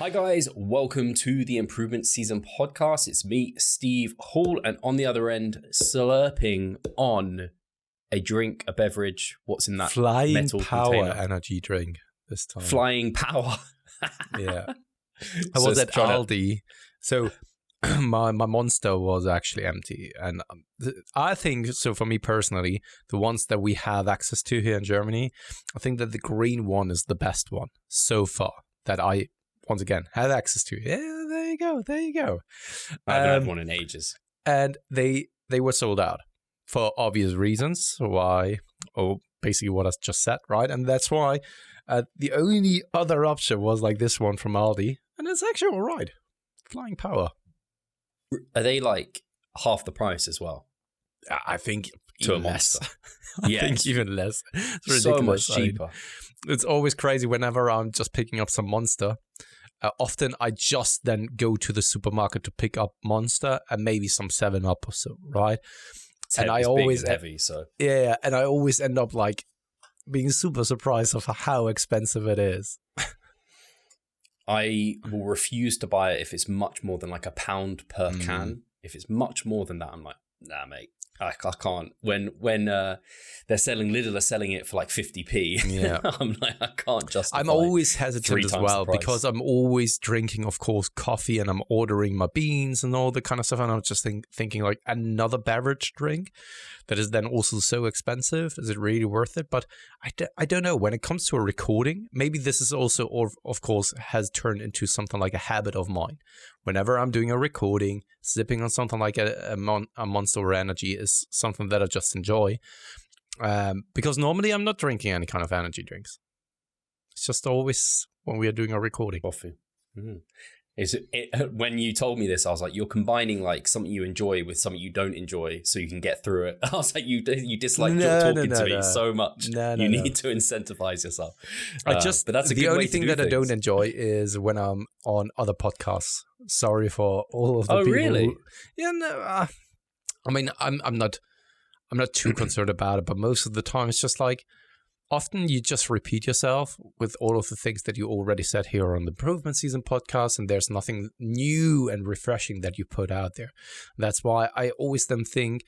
Hi guys, welcome to the Improvement Season podcast. It's me, Steve Hall, and on the other end, slurping on a drink, a beverage. What's in that Flying metal power container? energy drink this time. Flying power. Yeah. I was at Aldi. So my Monster was actually empty. And I think, so for me personally, the ones that we have access to here in Germany, I think that the green one is the best one so far that I, once again, had access to. Yeah, there you go. I haven't had one in ages. And they were sold out for obvious reasons. Why? Oh, basically what I just said, right? And that's why the only other option was like this one from Aldi. And it's actually all right. Flying power. Are they like half the price as well? I think To a even less. Monster. I think even less. It's ridiculous. So much cheaper. It's always crazy whenever I'm just picking up some Monster. Often I just then go to the supermarket to pick up Monster and maybe some 7-Up or so, right? And I always heavy, so yeah, and I always end up like being super surprised of how expensive it is. I will refuse to buy it if it's much more than like £1 per can. If it's much more than that, I'm like, nah, mate. I can't. When they're selling, Lidl are selling it for like 50p. Yeah, I'm like, I can't justify. I'm always hesitant as well because I'm always drinking, of course, coffee, and I'm ordering my beans and all the kind of stuff. And I'm just thinking like another beverage drink that is then also so expensive. Is it really worth it? But I don't know. When it comes to a recording, maybe this is also, or of course, has turned into something like a habit of mine. Whenever I'm doing a recording, sipping on something like a Monster Energy is something that I just enjoy. Because normally I'm not drinking any kind of energy drinks. It's just always when we are doing a recording. Coffee. Mm-hmm. When you told me this, I was like, you're combining like something you enjoy with something you don't enjoy so you can get through it. I was like, you dislike talking to me so much. You need to incentivize yourself. But that's the only thing that I don't enjoy is when I'm on other podcasts. Sorry for all of the people. Oh, really? Yeah, no. I mean, I'm not too concerned about it, but most of the time it's just like, often you just repeat yourself with all of the things that you already said here on the Improvement Season podcast, and there's nothing new and refreshing that you put out there. That's why I always then think,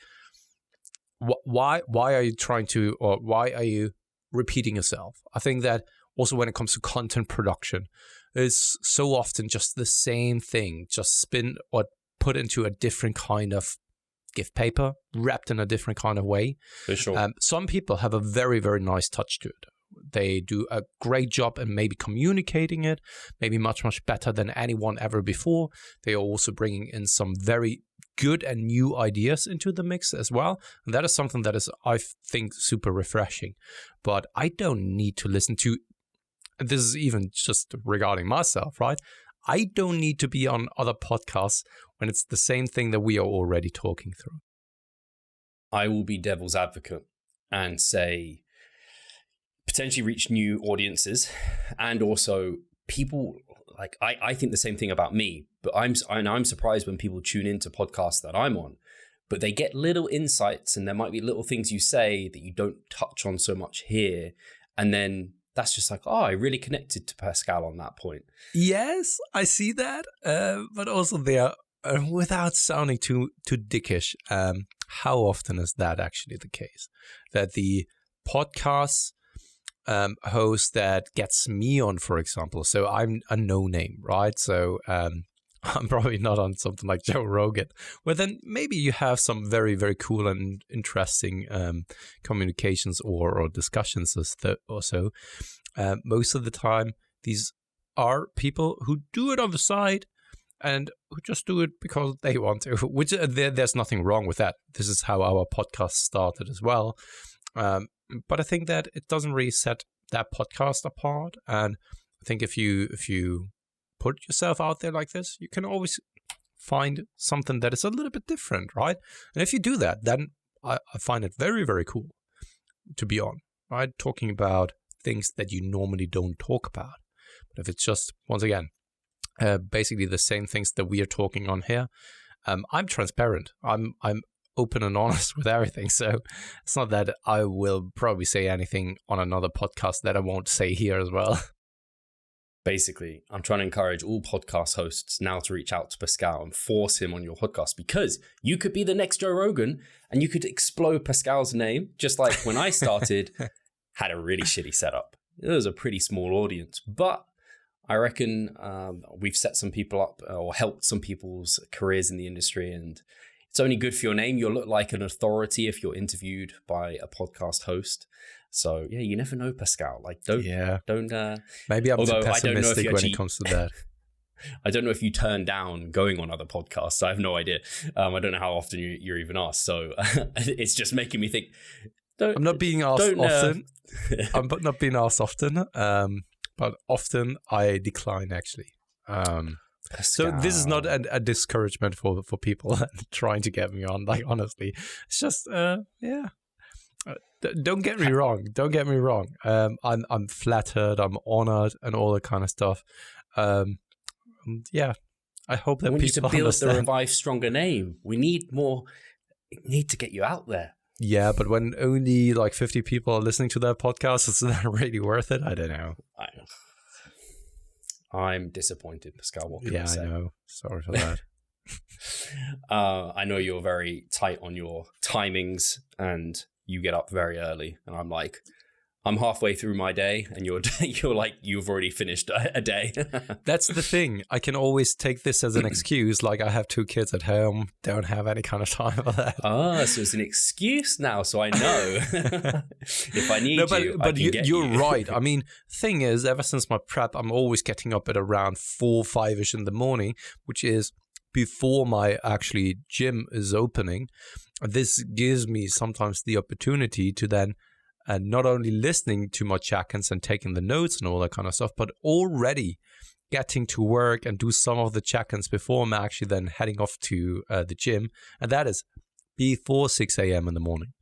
why are you trying to, or why are you repeating yourself? I think that also when it comes to content production, it's so often just the same thing, just spin or put into a different kind of gift paper, wrapped in a different kind of way. For sure. Some people have a very, very nice touch to it. They do a great job in maybe communicating it, maybe much, much better than anyone ever before. They are also bringing in some very good and new ideas into the mix as well. And that is something that is, I think, super refreshing. But I don't need to listen to, and this is even just regarding myself, right? I don't need to be on other podcasts when it's the same thing that we are already talking through. I will be devil's advocate and say potentially reach new audiences, and also people like I think the same thing about me, but I'm surprised when people tune into podcasts that I'm on, but they get little insights and there might be little things you say that you don't touch on so much here, and then that's just like, oh, I really connected to Pascal on that point. Yes, I see that. But also there, without sounding too dickish, how often is that actually the case? That the podcast host that gets me on, for example, so I'm a no-name, right? So I'm probably not on something like Joe Rogan, where then maybe you have some very, very cool and interesting communications or discussions or so. Most of the time, these are people who do it on the side and who just do it because they want to, which there's nothing wrong with that. This is how our podcast started as well. But I think that it doesn't really set that podcast apart. And I think if you put yourself out there like this, you can always find something that is a little bit different, right? And if you do that, then I find it very, very cool to be on, right? Talking about things that you normally don't talk about. But if it's just, once again, basically the same things that we are talking on here, I'm transparent. I'm open and honest with everything. So it's not that I will probably say anything on another podcast that I won't say here as well. Basically, I'm trying to encourage all podcast hosts now to reach out to Pascal and force him on your podcast, because you could be the next Joe Rogan and you could explode Pascal's name, just like when I started, had a really shitty setup. It was a pretty small audience, but I reckon we've set some people up or helped some people's careers in the industry, and it's only good for your name. You'll look like an authority if you're interviewed by a podcast host. So yeah, you never know, Pascal. Like, don't. Maybe I'm too pessimistic when it comes to that. I don't know if you turn down going on other podcasts. I have no idea. I don't know how often you're even asked. So it's just making me think. I'm not being asked often. I'm not being asked often. But often I decline, actually. So this is not a discouragement for people trying to get me on. Like, honestly, it's just don't get me wrong. Don't get me wrong. I'm flattered. I'm honored, and all that kind of stuff. Yeah, I hope that we people need to build understand. the Revive Stronger name. We need more. We need to get you out there. Yeah, but when only like 50 people are listening to that podcast, is that really worth it? I don't know. I'm disappointed, Pascal. What can I say? I know. Sorry for that. I know you're very tight on your timings and you get up very early. And I'm like, I'm halfway through my day and you're like, you've already finished a day. That's the thing. I can always take this as an excuse. Like, I have 2 kids at home, don't have any kind of time for that. So it's an excuse now. So I know if I need you're right. I mean, thing is, ever since my prep, I'm always getting up at around 4, 5-ish in the morning, which is before my actually gym is opening. This gives me sometimes the opportunity to then and not only listening to my check-ins and taking the notes and all that kind of stuff, but already getting to work and do some of the check-ins before I'm actually then heading off to the gym. And that is before 6 a.m. in the morning.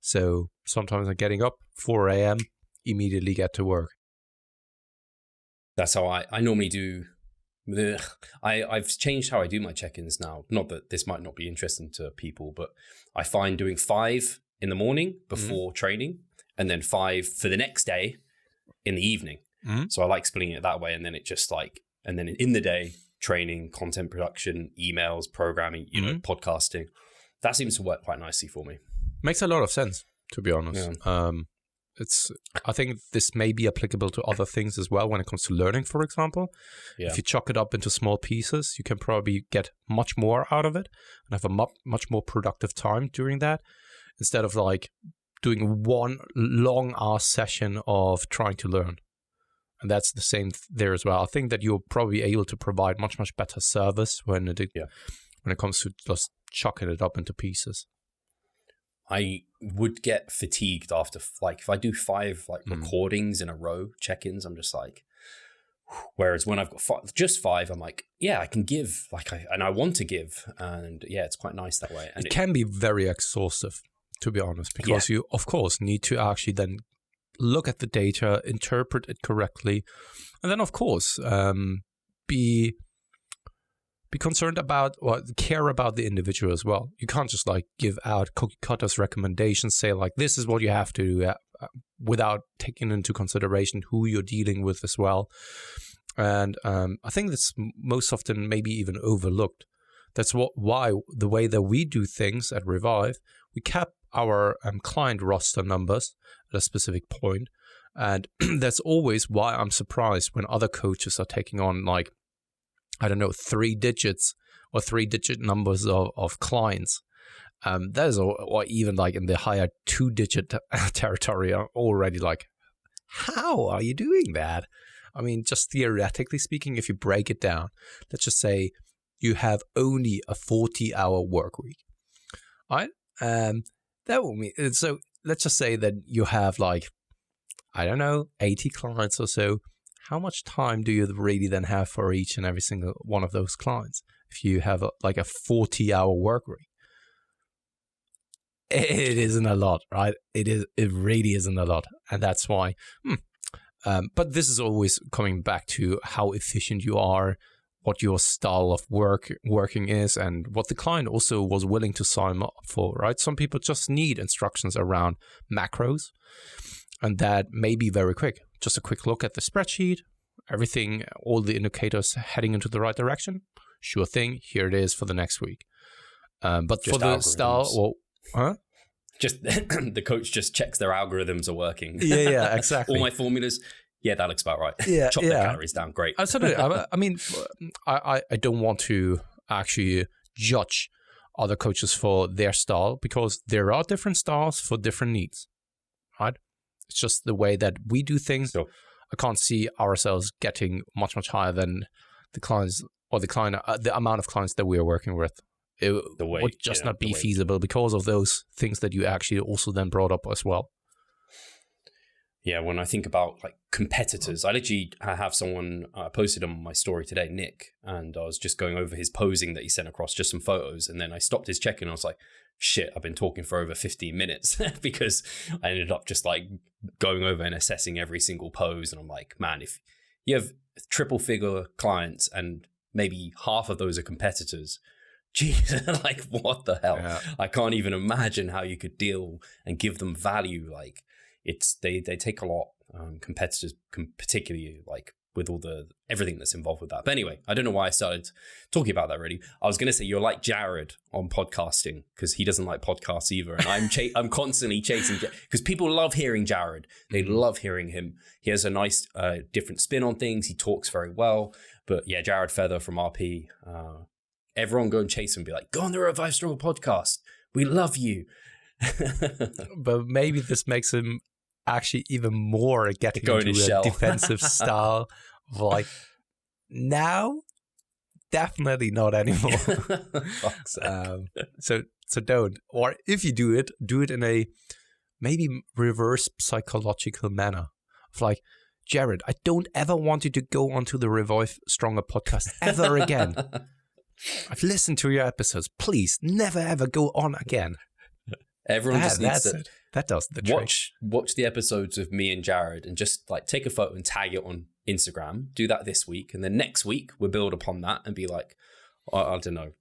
So sometimes I'm getting up 4 a.m., immediately get to work. That's how I normally do. I've changed how I do my check-ins now. Not that this might not be interesting to people, but I find doing 5 in the morning before training, and then 5 for the next day in the evening. So I like splitting it that way, and then it just like, and then in the day, training, content production, emails, programming, podcasting. That seems to work quite nicely for me. Makes a lot of sense, to be honest. Yeah. I think this may be applicable to other things as well when it comes to learning, for example. Yeah. If you chop it up into small pieces, you can probably get much more out of it and have a much more productive time during that, instead of like doing one long ass session of trying to learn. And that's the same there as well. I think that you're probably able to provide much better service when it comes to just chucking it up into pieces. I would get fatigued after, like, if I do 5 like recordings in a row, check-ins, I'm just like, whereas when I've got just 5, I'm like, yeah, I can give, and I want to give, and yeah, it's quite nice that way. And it can be very exhaustive, to be honest, because you, of course, need to actually then look at the data, interpret it correctly, and then, of course, be concerned about or care about the individual as well. You can't just like give out cookie cutters recommendations, say like, this is what you have to do, without taking into consideration who you're dealing with as well. And I think that's most often maybe even overlooked. That's why the way that we do things at Revive, we kept our client roster numbers at a specific point. And that's always why I'm surprised when other coaches are taking on like, I don't know, 3 digits or 3-digit numbers of clients. That is, or even like in the higher 2-digit territory, are already like, how are you doing that? I mean, just theoretically speaking, if you break it down, let's just say you have only a 40-hour work week, right? That will mean, so let's just say that you have like, I don't know, 80 clients or so. How much time do you really then have for each and every single one of those clients if you have a 40-hour work week? It isn't a lot, right? It really isn't a lot. And that's why. But this is always coming back to how efficient you are, what your style of working is, and what the client also was willing to sign up for, right? Some people just need instructions around macros, and that may be very quick. Just a quick look at the spreadsheet, everything, all the indicators heading into the right direction? Sure thing. Here it is for the next week. But just for the style, just the coach just checks their algorithms are working. Yeah, exactly. All my formulas. Yeah, that looks about right. Yeah, Chop their calories down. Great. Absolutely. I mean, I don't want to actually judge other coaches for their style, because there are different styles for different needs, right? It's just the way that we do things. Sure. I can't see ourselves getting much higher than the clients or the amount of clients that we are working with. It would just not be feasible because of those things that you actually also then brought up as well. Yeah, when I think about like competitors, I literally have someone posted on my story today, Nick, and I was just going over his posing that he sent across, just some photos, and then I stopped his check-in and I was like, shit, I've been talking for over 15 minutes because I ended up just like going over and assessing every single pose, and I'm like, man, if you have triple figure clients and maybe half of those are competitors, geez, like what the hell? Yeah. I can't even imagine how you could deal and give them value. Like, they take a lot, competitors, particularly like with all everything that's involved with that. But anyway, I don't know why I started talking about that really. I was going to say you're like Jared on podcasting, because he doesn't like podcasts either. And I'm constantly chasing, because people love hearing Jared. They love hearing him. He has a nice different spin on things. He talks very well. But yeah, Jared Feather from RP, everyone go and chase him and be like, go on the Revive Stronger podcast. We love you. But maybe this makes him actually even more getting into a defensive style of like, now definitely not anymore. So don't, or if you do it in a maybe reverse psychological manner of like, Jared, I don't ever want you to go onto the Revive Stronger podcast ever again. I've listened to your episodes. Please never ever go on again. Everyone just needs to that does the trick. Watch the episodes of me and Jared and just like take a photo and tag it on Instagram. Do that this week, and then next week we'll build upon that and be like, I don't know,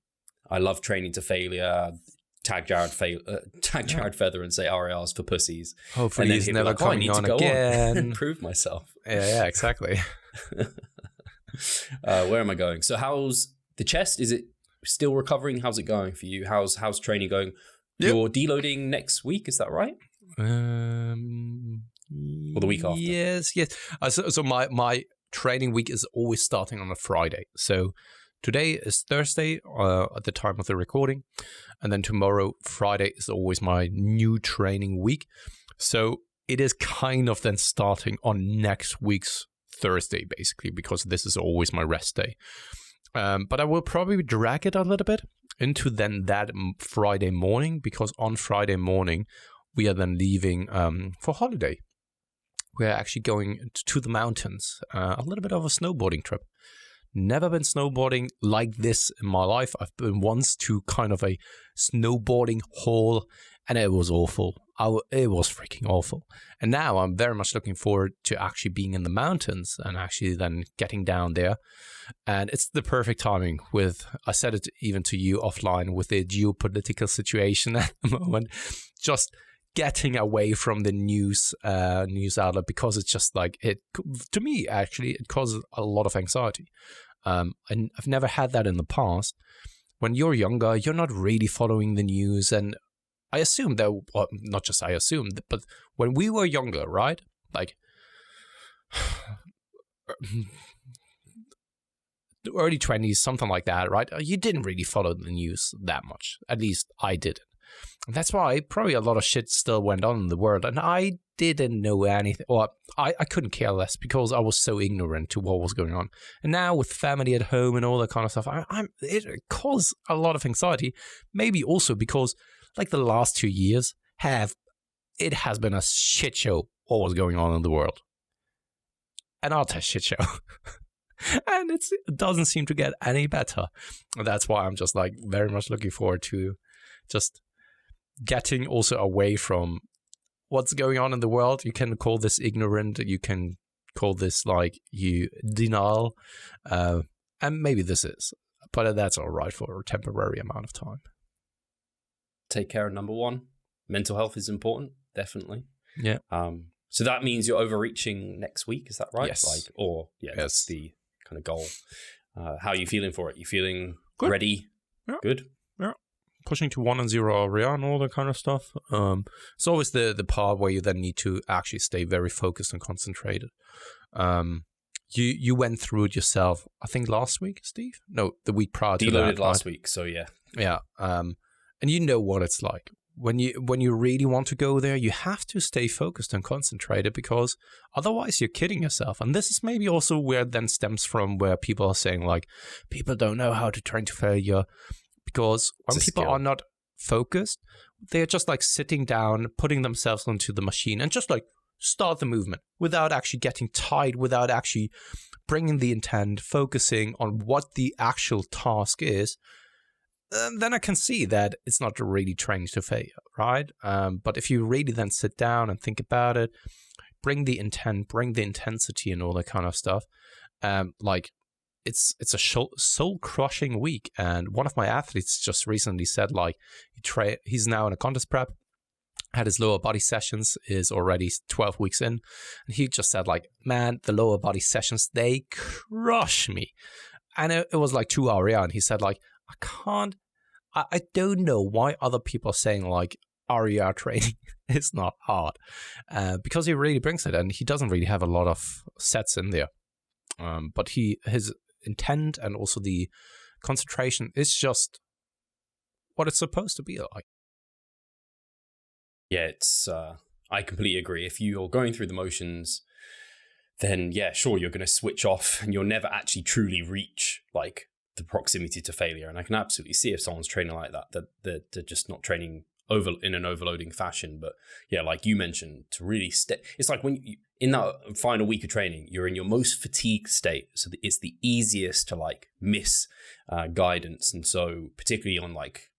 I love training to failure. Tag Jared Feather and say RARs for pussies. Hopefully he's never coming on again. And prove myself. Yeah, exactly. Where am I going? So how's the chest? Is it still recovering? How's it going for you? How's training going? Yep. You're deloading next week, is that right? Or the week after? Yes. So my training week is always starting on a Friday. So today is Thursday at the time of the recording. And then tomorrow, Friday, is always my new training week. So it is kind of then starting on next week's Thursday, basically, because this is always my rest day. But I will probably drag it a little bit into then that Friday morning, because on Friday morning, we are then leaving for holiday. We're actually going to the mountains, a little bit of a snowboarding trip. Never been snowboarding like this in my life. I've been once to kind of a snowboarding hole, and it was awful. It was freaking awful. And now I'm very much looking forward to actually being in the mountains and actually then getting down there. And it's the perfect timing with, I said it even to you offline, with the geopolitical situation at the moment, just getting away from the news outlet, because it's just like, to me, actually, it causes a lot of anxiety. And I've never had that in the past. When you're younger, you're not really following the news. And I assume that, well, not just I assume, but when we were younger, right? Like, early 20s, something like that, right? You didn't really follow the news that much. At least I didn't. And that's why probably a lot of shit still went on in the world. And I didn't know anything, or I couldn't care less, because I was so ignorant to what was going on. And now with family at home and all that kind of stuff, it caused a lot of anxiety. Maybe also because like the last 2 years it has been a shit show what was going on in the world. An utter shit show. And it doesn't seem to get any better. That's why I'm just like very much looking forward to just getting also away from what's going on in the world. You can call this ignorant. You can call this like denial. And maybe this is. But that's all right for a temporary amount of time. Take care of number one. Mental health is important, definitely. Yeah. So that means you're overreaching next week, is that right? Yes. That's the kind of goal. How are you feeling for it? You feeling Good. ready? Yeah. Good? Yeah. Pushing to 1-0 area and all that kind of stuff. It's always the part where you then need to actually stay very focused and concentrated. You went through it yourself, I think last week, Steve? No, the week prior to that. Deloaded last week, so yeah. Yeah. And you know what it's like. When you really want to go there, you have to stay focused and concentrated, because otherwise you're kidding yourself. And this is maybe also where it then stems from, where people are saying like, people don't know how to train to failure, because when people are not focused, they're just like sitting down, putting themselves onto the machine and just like start the movement without actually getting tight, without actually bringing the intent, focusing on what the actual task is. Then I can see that it's not really training to failure, right? But if you really then sit down and think about it, bring the intent, bring the intensity and all that kind of stuff, like it's a soul-crushing week. And one of my athletes just recently said, like, he's now in a contest prep, had his lower body sessions, is already 12 weeks in, and he just said, like, man, the lower body sessions, they crush me. And it was like 2 hours, and he said, like, I don't know why other people are saying like RER training is not hard, because he really brings it, and he doesn't really have a lot of sets in there. But his intent and also the concentration is just what it's supposed to be like. Yeah, I completely agree. If you're going through the motions, then yeah, sure, you're going to switch off and you'll never actually truly reach like the proximity to failure. And I can absolutely see if someone's training like that they're just not training in an overloading fashion. But yeah, like you mentioned, to really it's like when you, in that final week of training, you're in your most fatigued state, so it's the easiest to like miss guidance. And so particularly on like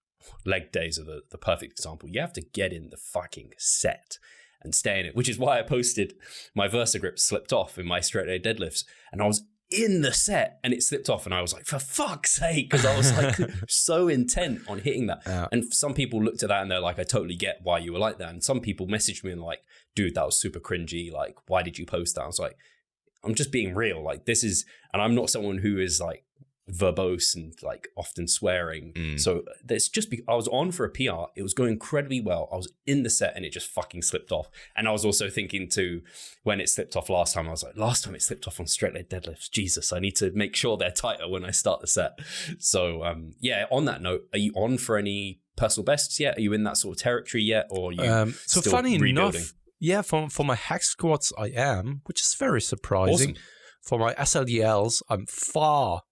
leg days are the perfect example. You have to get in the fucking set and stay in it, which is why I posted my Versa grip slipped off in my straight leg deadlifts, and I was in the set and it slipped off, and I was like, for fuck's sake, because I was like so intent on hitting that. Yeah. And some people looked at that and they're like, I totally get why you were like that. And some people messaged me and like, dude, that was super cringy, like, why did you post that? I was like, I'm just being real, like, this is, and I'm not someone who is like verbose and like often swearing. So there's just, I was on for a PR, it was going incredibly well, I was in the set and it just fucking slipped off. And I was also thinking too, when it slipped off last time, I was like, last time it slipped off on straight leg deadlifts, Jesus, I need to make sure they're tighter when I start the set. So yeah, on that note, are you on for any personal bests yet? Are you in that sort of territory yet, or are you so still funny rebuilding? Enough, yeah, for my hack squats I am, which is very surprising. Awesome. For my SLDLs, I'm far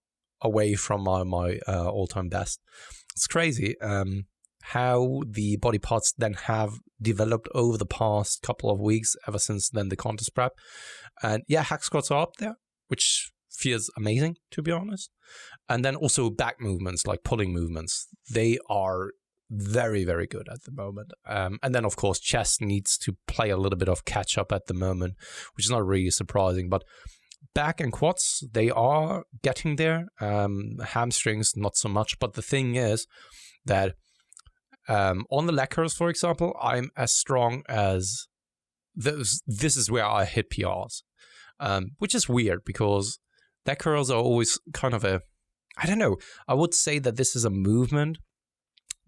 away from my all-time best. It's crazy how the body parts then have developed over the past couple of weeks, ever since then the contest prep. And yeah, hack squats are up there, which feels amazing, to be honest. And then also back movements, like pulling movements, they are very, very good at the moment. And then, of course, chest needs to play a little bit of catch-up at the moment, which is not really surprising. But back and quads, they are getting there. Hamstrings, not so much. But the thing is that on the leg curls, for example, I'm as strong as this is where I hit PRs, which is weird because leg curls are always kind of I don't know. I would say that this is a movement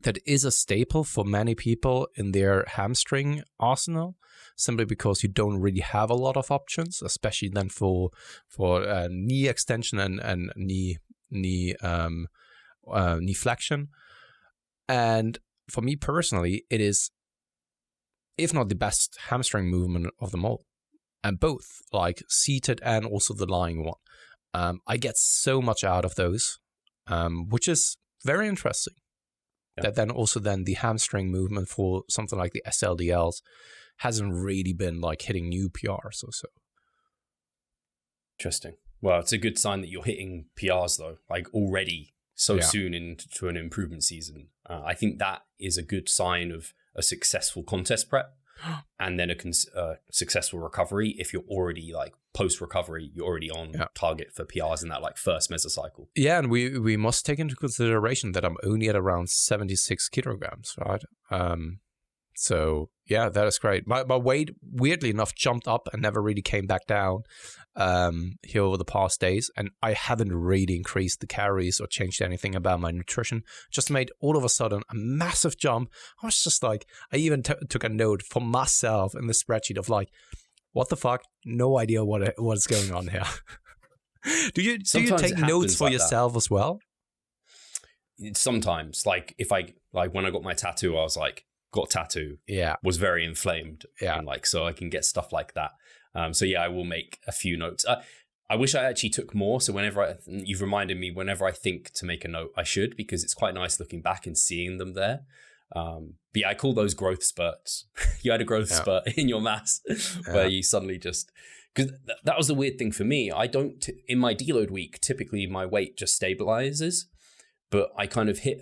that is a staple for many people in their hamstring arsenal, simply because you don't really have a lot of options, especially then for knee extension and knee flexion. And for me personally, it is, if not the best hamstring movement of them all, and both like seated and also the lying one. I get so much out of those, which is very interesting. Yeah. That then also the hamstring movement for something like the SLDLs hasn't really been like hitting new PRs or so. Interesting. Well, it's a good sign that you're hitting PRs though, like already so soon into an improvement season. I think that is a good sign of a successful contest prep and then a successful recovery. If you're already like post-recovery, you're already on target for PRs in that like first mesocycle. Yeah, and we must take into consideration that I'm only at around 76 kilograms, right? So yeah, that is great. My weight, weirdly enough, jumped up and never really came back down here over the past days. And I haven't really increased the calories or changed anything about my nutrition. Just made all of a sudden a massive jump. I was just like, I even took a note for myself in the spreadsheet of like, what the fuck? No idea what is going on here. Do you take notes for yourself as well? Sometimes, like if I when I got my tattoo, I was like, got a tattoo, was very inflamed, and like so I can get stuff like that. So yeah, I will make a few notes. I wish I actually took more. So you've reminded me, whenever I think to make a note, I should, because it's quite nice looking back and seeing them there. But yeah, I call those growth spurts. You had a growth spurt in your mass where you suddenly just, because that was the weird thing for me. I don't, in my deload week, typically my weight just stabilizes, but I kind of hit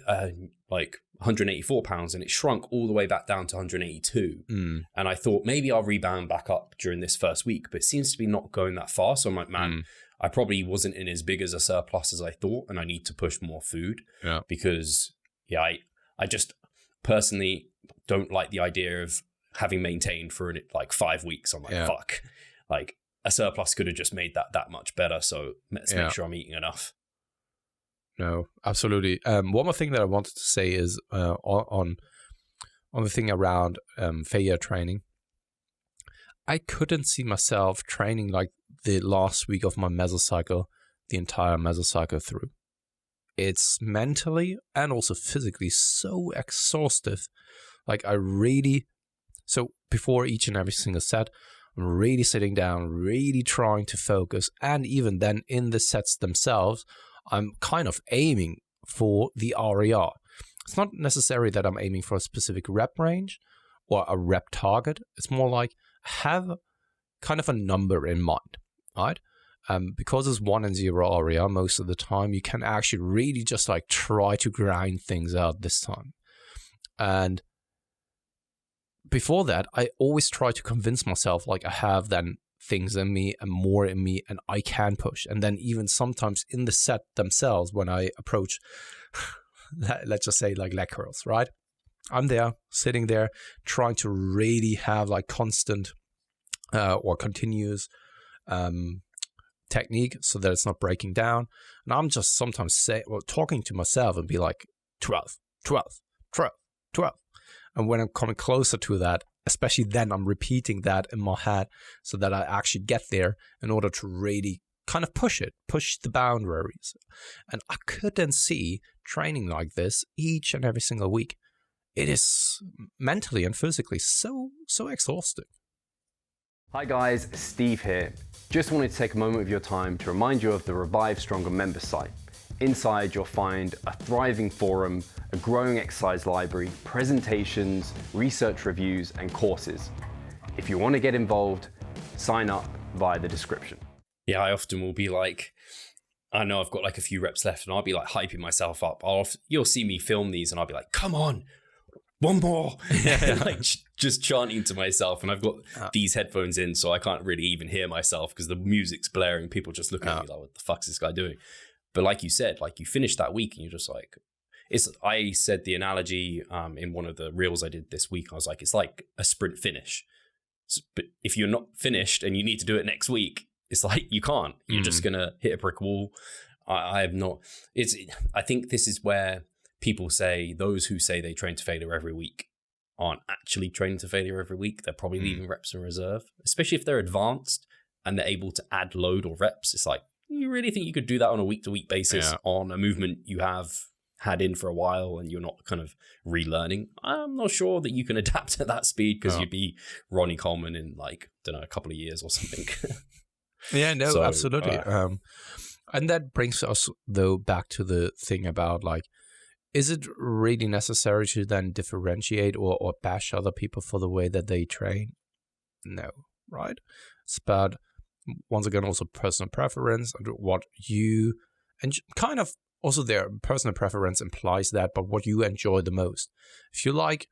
like 184 pounds and it shrunk all the way back down to 182. And I thought maybe I'll rebound back up during this first week, but it seems to be not going that far. So I'm like, man, I probably wasn't in as big as a surplus as I thought, and I need to push more food because I just personally don't like the idea of having maintained for like 5 weeks. I'm like, fuck, like a surplus could have just made that much better. So let's make sure I'm eating enough. No, absolutely. One more thing that I wanted to say is on the thing around failure training. I couldn't see myself training like the last week of my mesocycle, the entire mesocycle through. It's mentally and also physically so exhaustive. Like so before each and every single set, I'm really sitting down, really trying to focus. And even then in the sets themselves, I'm kind of aiming for the RER. It's not necessary that I'm aiming for a specific rep range or a rep target. It's more like have kind of a number in mind, right? Because it's 1 and 0 RER most of the time, you can actually really just like try to grind things out this time. And before that, I always try to convince myself like I have then things in me and more in me and I can push. And then even sometimes in the set themselves, when I approach, let's just say like leg curls, right? I'm there, sitting there, trying to really have like constant or continuous technique so that it's not breaking down. And I'm just sometimes talking to myself and be like 12, 12, 12, 12. And when I'm coming closer to that, especially then I'm repeating that in my head so that I actually get there in order to really kind of push the boundaries. And I couldn't see training like this each and every single week. It is mentally and physically so exhausting. Hi guys, Steve here. Just wanted to take a moment of your time to remind you of the Revive Stronger member site. Inside you'll find a thriving forum, a growing exercise library, presentations, research reviews, and courses. If you want to get involved, sign up via the description. Yeah, I often will be like, I know I've got like a few reps left and I'll be like hyping myself up. You'll see me film these and I'll be like, come on, one more. Like just chanting to myself. And I've got these headphones in, so I can't really even hear myself because the music's blaring. People just look at me like, what the fuck's this guy doing? But like you said, like you finish that week and you're just like, I said the analogy in one of the reels I did this week. I was like, it's like a sprint finish. But if you're not finished and you need to do it next week, it's like you can't. You're just gonna hit a brick wall. I have not. I think this is where people say those who say they train to failure every week aren't actually training to failure every week. They're probably leaving reps in reserve, especially if they're advanced and they're able to add load or reps. It's like, you really think you could do that on a week-to-week basis on a movement you have had in for a while and you're not kind of relearning? I'm not sure that you can adapt at that speed because you'd be Ronnie Coleman in like, I don't know, a couple of years or something. Yeah, no, so, absolutely. And that brings us, though, back to the thing about like, is it really necessary to then differentiate or bash other people for the way that they train? No, right? It's about, once again, also personal preference and what you, and kind of also their personal preference implies that, but what you enjoy the most. If you like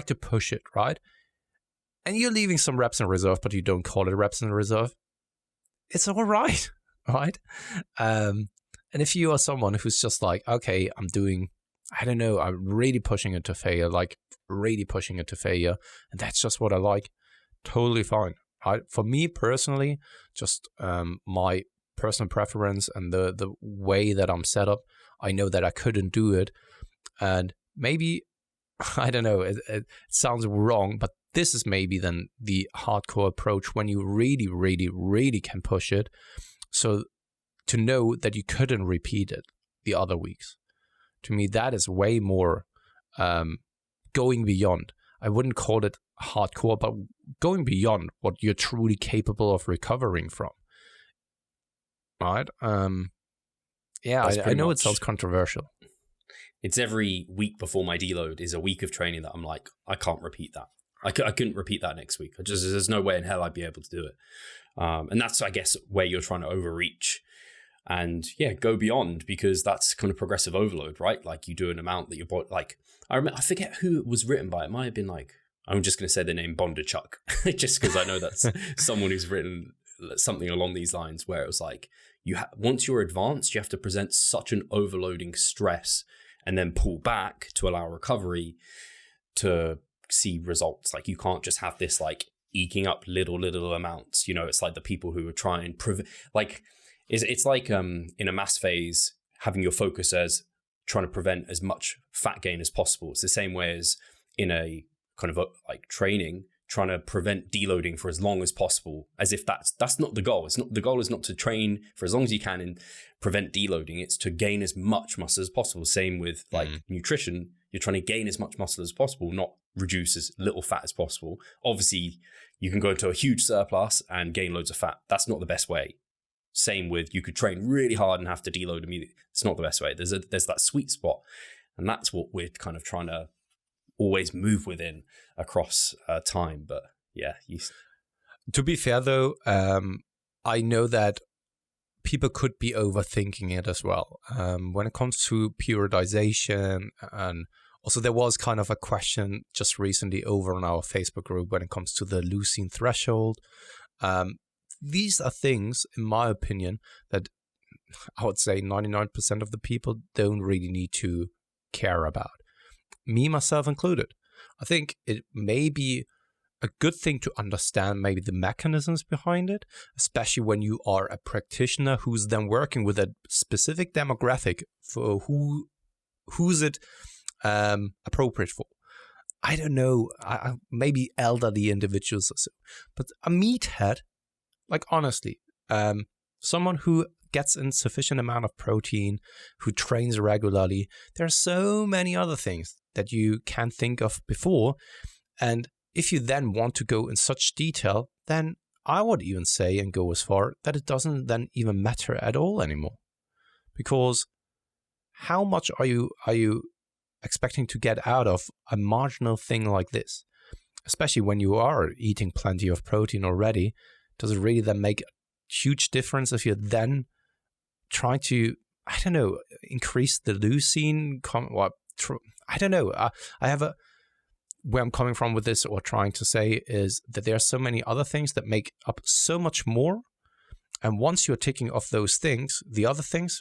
to push it, right? And you're leaving some reps in reserve, but you don't call it reps in reserve, it's all right, right? And if you are someone who's just like, okay, I'm doing I don't know, I'm really pushing it to failure, like really pushing it to failure. And that's just what I like. Totally fine. For me personally, just my personal preference and the way that I'm set up, I know that I couldn't do it. And maybe, I don't know, it sounds wrong, but this is maybe then the hardcore approach when you really, really, really can push it. So to know that you couldn't repeat it the other weeks, to me, that is way more going beyond. I wouldn't call it hardcore, but going beyond what you're truly capable of recovering from. Right? Yeah, I know it sounds controversial. It's every week before my deload is a week of training that I'm like, I can't repeat that. I couldn't repeat that next week. There's no way in hell I'd be able to do it. And that's, I guess, where you're trying to overreach and go beyond, because that's kind of progressive overload, right? Like you do an amount that your body, like, I forget who it was written by. It might have been like, I'm just going to say the name Bondarchuk, just because I know that's someone who's written something along these lines, where it was like, once you're advanced, you have to present such an overloading stress and then pull back to allow recovery to see results. Like you can't just have this like eking up little amounts. It's like the people who are trying it's like in a mass phase, having your focus as trying to prevent as much fat gain as possible. It's the same way as in a kind of like training, trying to prevent deloading for as long as possible, as if that's not the goal. The goal is not to train for as long as you can and prevent deloading. It's to gain as much muscle as possible. Same with like nutrition. You're trying to gain as much muscle as possible, not reduce as little fat as possible. Obviously, you can go into a huge surplus and gain loads of fat. That's not the best way. Same with, you could train really hard and have to deload immediately. It's not the best way. There's that sweet spot, and that's what we're kind of trying to always move within across time. But to be fair though, I know that people could be overthinking it as well when it comes to periodization. And also there was kind of a question just recently over on our Facebook group when it comes to the leucine threshold. These are things, in my opinion, that I would say 99% of the people don't really need to care about. Me, myself included. I think it may be a good thing to understand maybe the mechanisms behind it, especially when you are a practitioner who's then working with a specific demographic for who's it appropriate for. I don't know, maybe elderly individuals or so. But a meathead, like honestly, someone who gets in sufficient amount of protein, who trains regularly, there are so many other things that you can think of before. And if you then want to go in such detail, then I would even say and go as far that it doesn't then even matter at all anymore. Because how much are you expecting to get out of a marginal thing like this? Especially when you are eating plenty of protein already, does it really then make a huge difference if you're then trying to, I don't know, increase the leucine? I don't know. I have where I'm coming from with this, or trying to say, is that there are so many other things that make up so much more. And once you're taking off those things, the other things,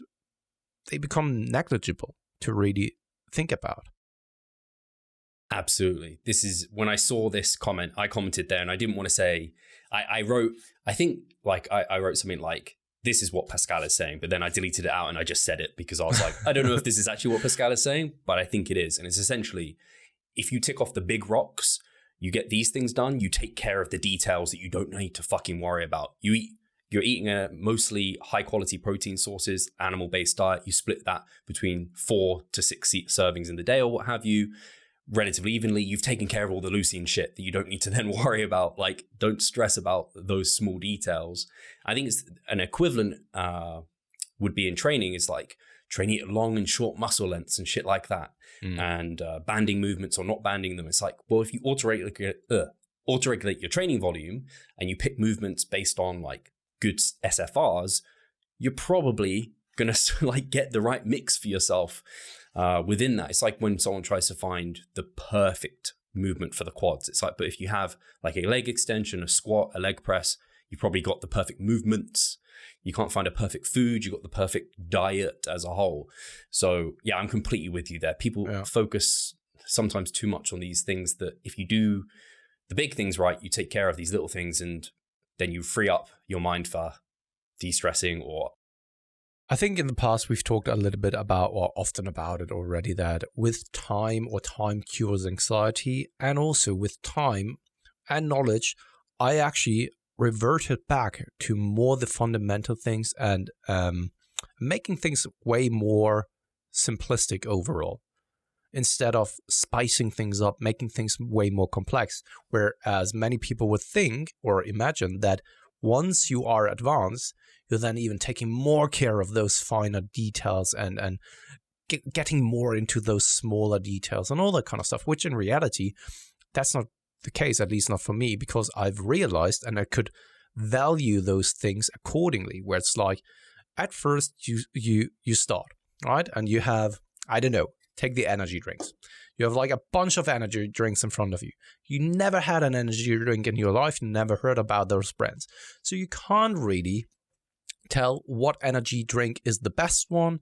they become negligible to really think about. Absolutely. This is when I saw this comment, I commented there, and I didn't want to say, I wrote something like, this is what Pascal is saying, but then I deleted it out and I just said it because I was like, I don't know if this is actually what Pascal is saying, but I think it is. And it's essentially, if you tick off the big rocks, you get these things done, you take care of the details that you don't need to fucking worry about. You're eating a mostly high quality protein sources, animal-based diet. You split that between 4 to 6 servings in the day or what have you, relatively evenly. You've taken care of all the leucine shit that you don't need to then worry about. Like, don't stress about those small details. I think it's an equivalent would be in training, is like training at long and short muscle lengths and shit like that. And banding movements or not banding them. It's like, well, if you auto-regulate your training volume and you pick movements based on like good SFRs, you're probably going to like get the right mix for yourself within that. It's like when someone tries to find the perfect movement for the quads. It's like, but if you have like a leg extension, a squat, a leg press, you've probably got the perfect movements. You can't find a perfect food. You've got the perfect diet as a whole. So yeah, I'm completely with you there. People focus sometimes too much on these things that if you do the big things right, you take care of these little things, and then you free up your mind for de-stressing. Or I think in the past we've talked a little bit about, or often about it already, that with time, or time cures anxiety, and also with time and knowledge, I actually reverted back to more the fundamental things and making things way more simplistic overall, instead of spicing things up, making things way more complex. Whereas many people would think or imagine that once you are advanced, you're then even taking more care of those finer details and getting more into those smaller details and all that kind of stuff, which in reality, that's not the case, at least not for me, because I've realized and I could value those things accordingly, where it's like, at first you start, right? And you have, I don't know, take the energy drinks. You have like a bunch of energy drinks in front of you. You never had an energy drink in your life, you never heard about those brands. So you can't really tell what energy drink is the best one,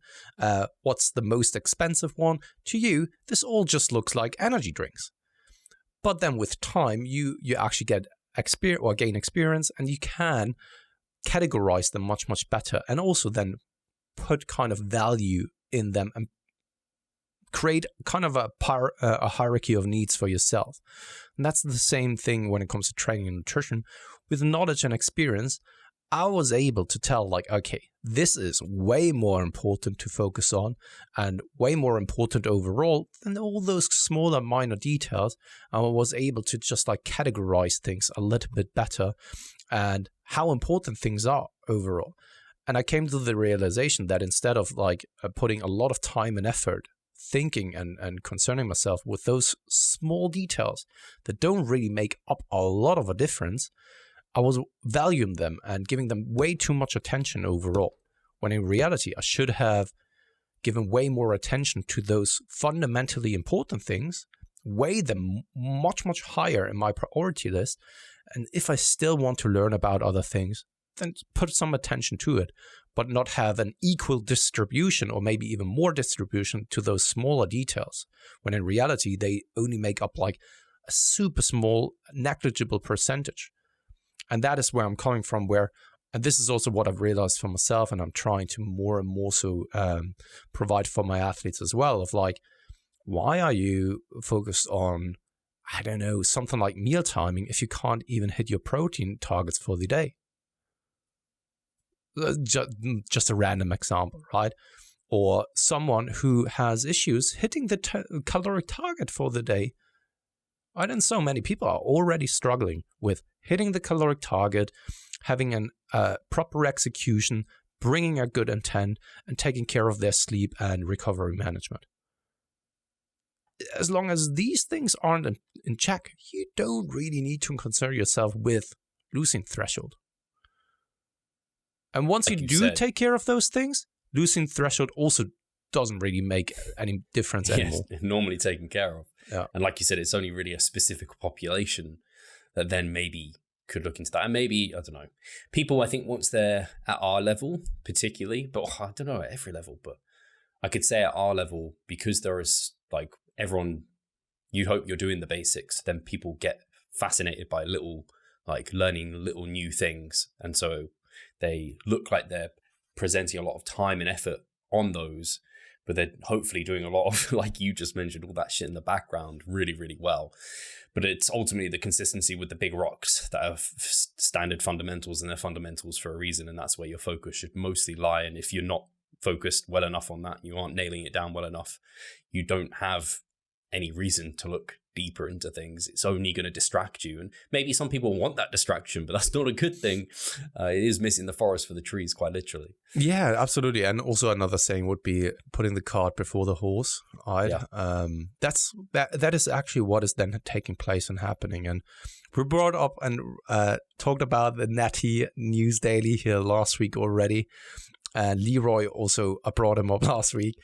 what's the most expensive one. To you, this all just looks like energy drinks. But then with time, you actually get experience or gain experience, and you can categorize them much, much better, and also then put kind of value in them and create kind of a hierarchy of needs for yourself. And that's the same thing when it comes to training and nutrition. With knowledge and experience, I was able to tell, like, okay, this is way more important to focus on and way more important overall than all those smaller minor details. I was able to just like categorize things a little bit better and how important things are overall. And I came to the realization that instead of like putting a lot of time and effort thinking and concerning myself with those small details that don't really make up a lot of a difference, I was valuing them and giving them way too much attention overall, when in reality, I should have given way more attention to those fundamentally important things, weigh them much, much higher in my priority list. And if I still want to learn about other things, then put some attention to it, but not have an equal distribution or maybe even more distribution to those smaller details, when in reality, they only make up like a super small, negligible percentage. And that is where I'm coming from, and this is also what I've realized for myself, and I'm trying to more and more so provide for my athletes as well, of like, why are you focused on, I don't know, something like meal timing if you can't even hit your protein targets for the day? Just a random example, right? Or someone who has issues hitting the caloric target for the day. Right? And so many people are already struggling with hitting the caloric target, having a proper execution, bringing a good intent, and taking care of their sleep and recovery management. As long as these things aren't in check, you don't really need to concern yourself with losing threshold. And once like you do take care of those things, losing threshold also doesn't really make any difference anymore. Yes, normally taken care of. Yeah. And like you said, it's only really a specific population that then maybe could look into that. And maybe, I don't know, people, I think once they're at our level particularly, but I don't know at every level, but I could say at our level, because there is like everyone, you hope you're doing the basics, then people get fascinated by little, like learning little new things. And so they look like they're presenting a lot of time and effort on those, but they're hopefully doing a lot of, like you just mentioned, all that shit in the background really, really well. But it's ultimately the consistency with the big rocks that have standard fundamentals, and they're fundamentals for a reason. And that's where your focus should mostly lie. And if you're not focused well enough on that, you aren't nailing it down well enough, you don't have any reason to look deeper into things. It's only going to distract you. And maybe some people want that distraction, but that's not a good thing. It is missing the forest for the trees, quite literally. Yeah, absolutely. And also another saying would be putting the cart before the horse. Right? Yeah. That is actually what is then taking place and happening. And we brought up and talked about the Natty News Daily here last week already. Leroy also brought him up last week.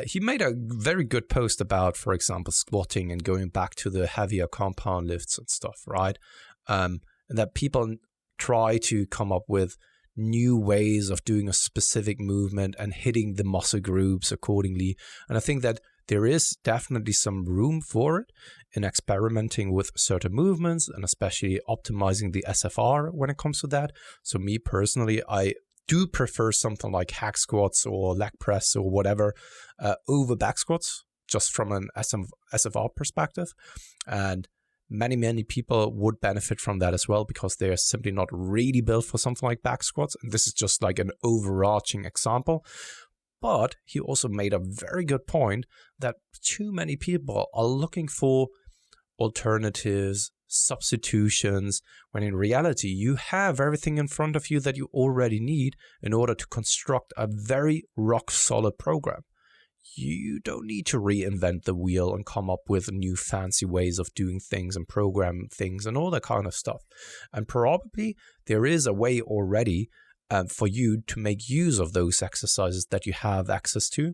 He made a very good post about, for example, squatting and going back to the heavier compound lifts and stuff, right? And that people try to come up with new ways of doing a specific movement and hitting the muscle groups accordingly. And I think that there is definitely some room for it in experimenting with certain movements and especially optimizing the SFR when it comes to that. So me personally, I do prefer something like hack squats or leg press or whatever over back squats, just from an SFR perspective. And many people would benefit from that as well, because they're simply not really built for something like back squats. And this is just like an overarching example. But he also made a very good point that too many people are looking for alternatives, substitutions, when in reality you have everything in front of you that you already need in order to construct a very rock solid program. You don't need to reinvent the wheel and come up with new fancy ways of doing things and program things and all that kind of stuff. And probably there is a way already for you to make use of those exercises that you have access to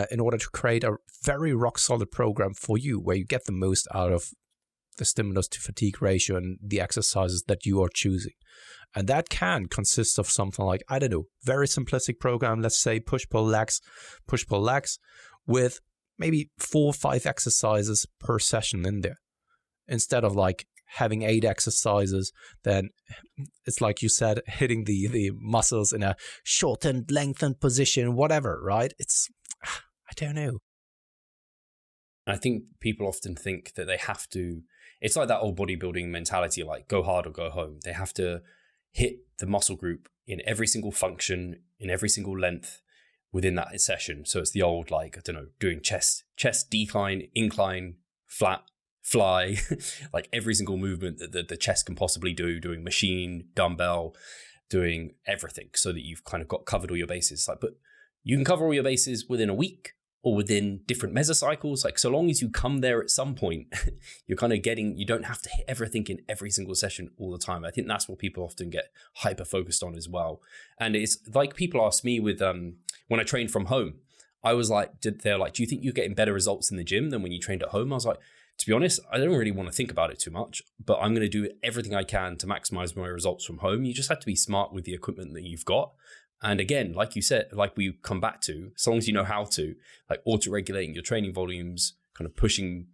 in order to create a very rock solid program for you, where you get the most out of the stimulus to fatigue ratio and the exercises that you are choosing. And that can consist of something like, I don't know, very simplistic program, let's say push-pull legs, with maybe 4 or 5 exercises per session in there. Instead of like having 8 exercises, then it's like you said, hitting the muscles in a shortened, lengthened position, whatever, right? I don't know. I think people often think that they have to, it's like that old bodybuilding mentality, like go hard or go home. They have to hit the muscle group in every single function, in every single length within that session. So it's the old, like, I don't know, doing chest decline, incline, flat, fly, like every single movement that the chest can possibly do, doing machine, dumbbell, doing everything, so that you've kind of covered all your bases. Like, but you can cover all your bases within a week or within different mesocycles. Like, so long as you come there at some point, you're kind of getting, you don't have to hit everything in every single session all the time. I think that's what people often get hyper focused on as well. And it's like, people ask me with, when I trained from home, I was like, they're like, do you think you're getting better results in the gym than when you trained at home? I was like, to be honest, I don't really want to think about it too much, but I'm going to do everything I can to maximize my results from home. You just have to be smart with the equipment that you've got. And again, like you said, like we come back to, as long as you know how to, like auto-regulating your training volumes, kind of pushing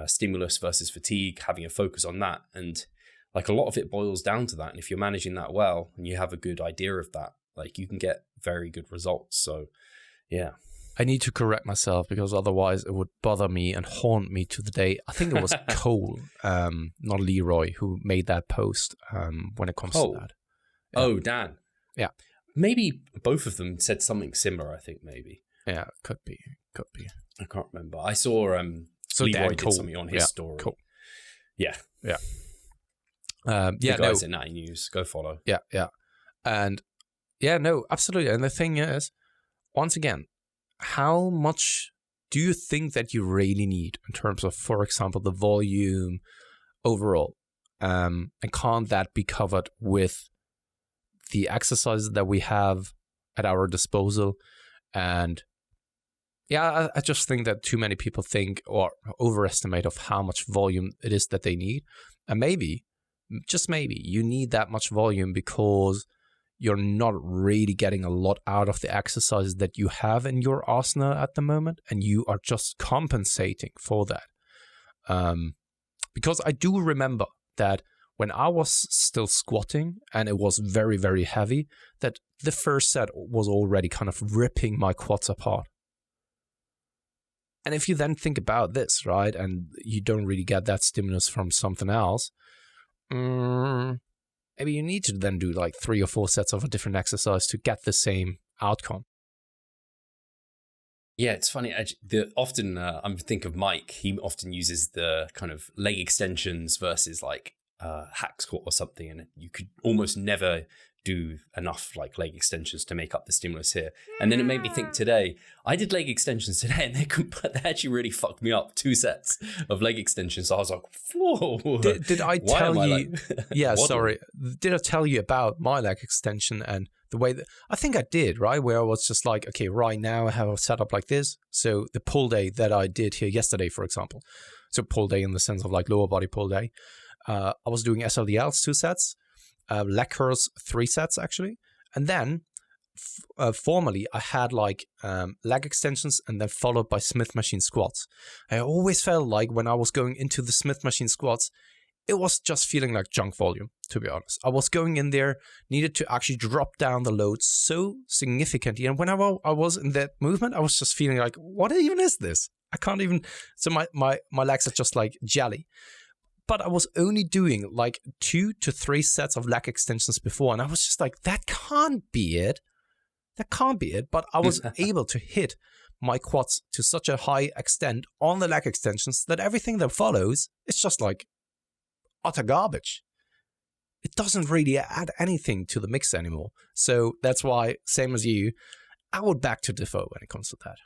stimulus versus fatigue, having a focus on that. And like a lot of it boils down to that. And if you're managing that well and you have a good idea of that, like you can get very good results. So yeah. I need to correct myself, because otherwise it would bother me and haunt me to the day. I think it was Cole, not Leroy, who made that post when it comes to that. Yeah. Oh, Dan. Yeah. Maybe both of them said something similar, I think, maybe. Yeah, could be. I can't remember. I saw Leroy did something on his story. Cool. Yeah. The guys at Natty News, go follow. Yeah. And yeah, no, absolutely. And the thing is, once again, how much do you think that you really need in terms of, for example, the volume overall? And can't that be covered with the exercises that we have at our disposal? And yeah, I just think that too many people think or overestimate of how much volume it is that they need. And maybe, just maybe, you need that much volume because you're not really getting a lot out of the exercises that you have in your arsenal at the moment, and you are just compensating for that. Because I do remember that when I was still squatting and it was very, very heavy, that the first set was already kind of ripping my quads apart. And if you then think about this, right, and you don't really get that stimulus from something else, maybe you need to then do like 3 or 4 sets of a different exercise to get the same outcome. Yeah, it's funny. Often I think of Mike. He often uses the kind of leg extensions versus like hack squat or something, and you could almost never do enough like leg extensions to make up the stimulus here. And then it made me think today, I did leg extensions today and they actually really fucked me up. 2 sets of leg extensions. So I was like, whoa. Did I tell you? Yeah, sorry. Did I tell you about my leg extension and the way that I think I did, right? Where I was just like, okay, right now I have a setup like this. So the pull day that I did here yesterday, for example. So pull day in the sense of like lower body pull day. I was doing SLDLs 2 sets. leg curls 3 sets actually. And then formerly I had like leg extensions and then followed by Smith machine squats. I always felt like when I was going into the Smith machine squats, it was just feeling like junk volume, to be honest. I was going in there, needed to actually drop down the load so significantly. And whenever I was in that movement, I was just feeling like, what even is this? I can't even, so my legs are just like jelly. But I was only doing like 2 to 3 sets of leg extensions before. And I was just like, that can't be it. That can't be it. But I was able to hit my quads to such a high extent on the leg extensions that everything that follows is just like utter garbage. It doesn't really add anything to the mix anymore. So that's why, same as you, I would back to default when it comes to that.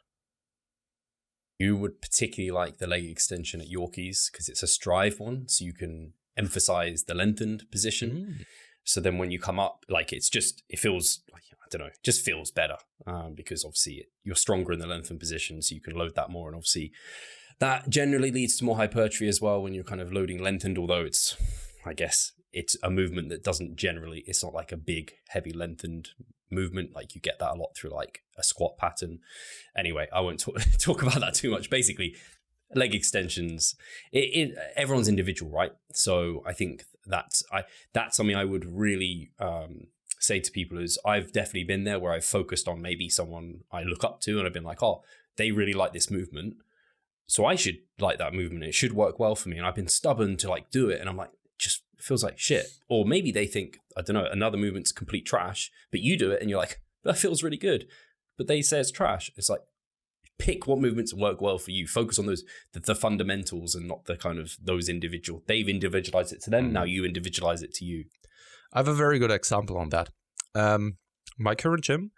You would particularly like the leg extension at Yorkies because it's a strive one, so you can emphasize the lengthened position. So then when you come up, like it feels like, I don't know, it just feels better because obviously you're stronger in the lengthened position, so you can load that more. And obviously that generally leads to more hypertrophy as well when you're kind of loading lengthened, although I guess it's a movement that doesn't generally, it's not like a big, heavy lengthened movement. Like you get that a lot through like a squat pattern. Anyway, I won't talk about that too much. Basically, leg extensions, everyone's individual, right? So I think that's something I would really say to people is I've definitely been there where I've focused on maybe someone I look up to and I've been like, oh, they really like this movement, so I should like that movement. It should work well for me. And I've been stubborn to like do it. And I'm like, just feels like shit. Or maybe they think, I don't know, another movement's complete trash, but you do it and you're like, that feels really good. But they say it's trash. It's like, pick what movements work well for you. Focus on those, the fundamentals and not the kind of those individual. They've individualized it to them. Now you individualize it to you. I have a very good example on that. My current gym,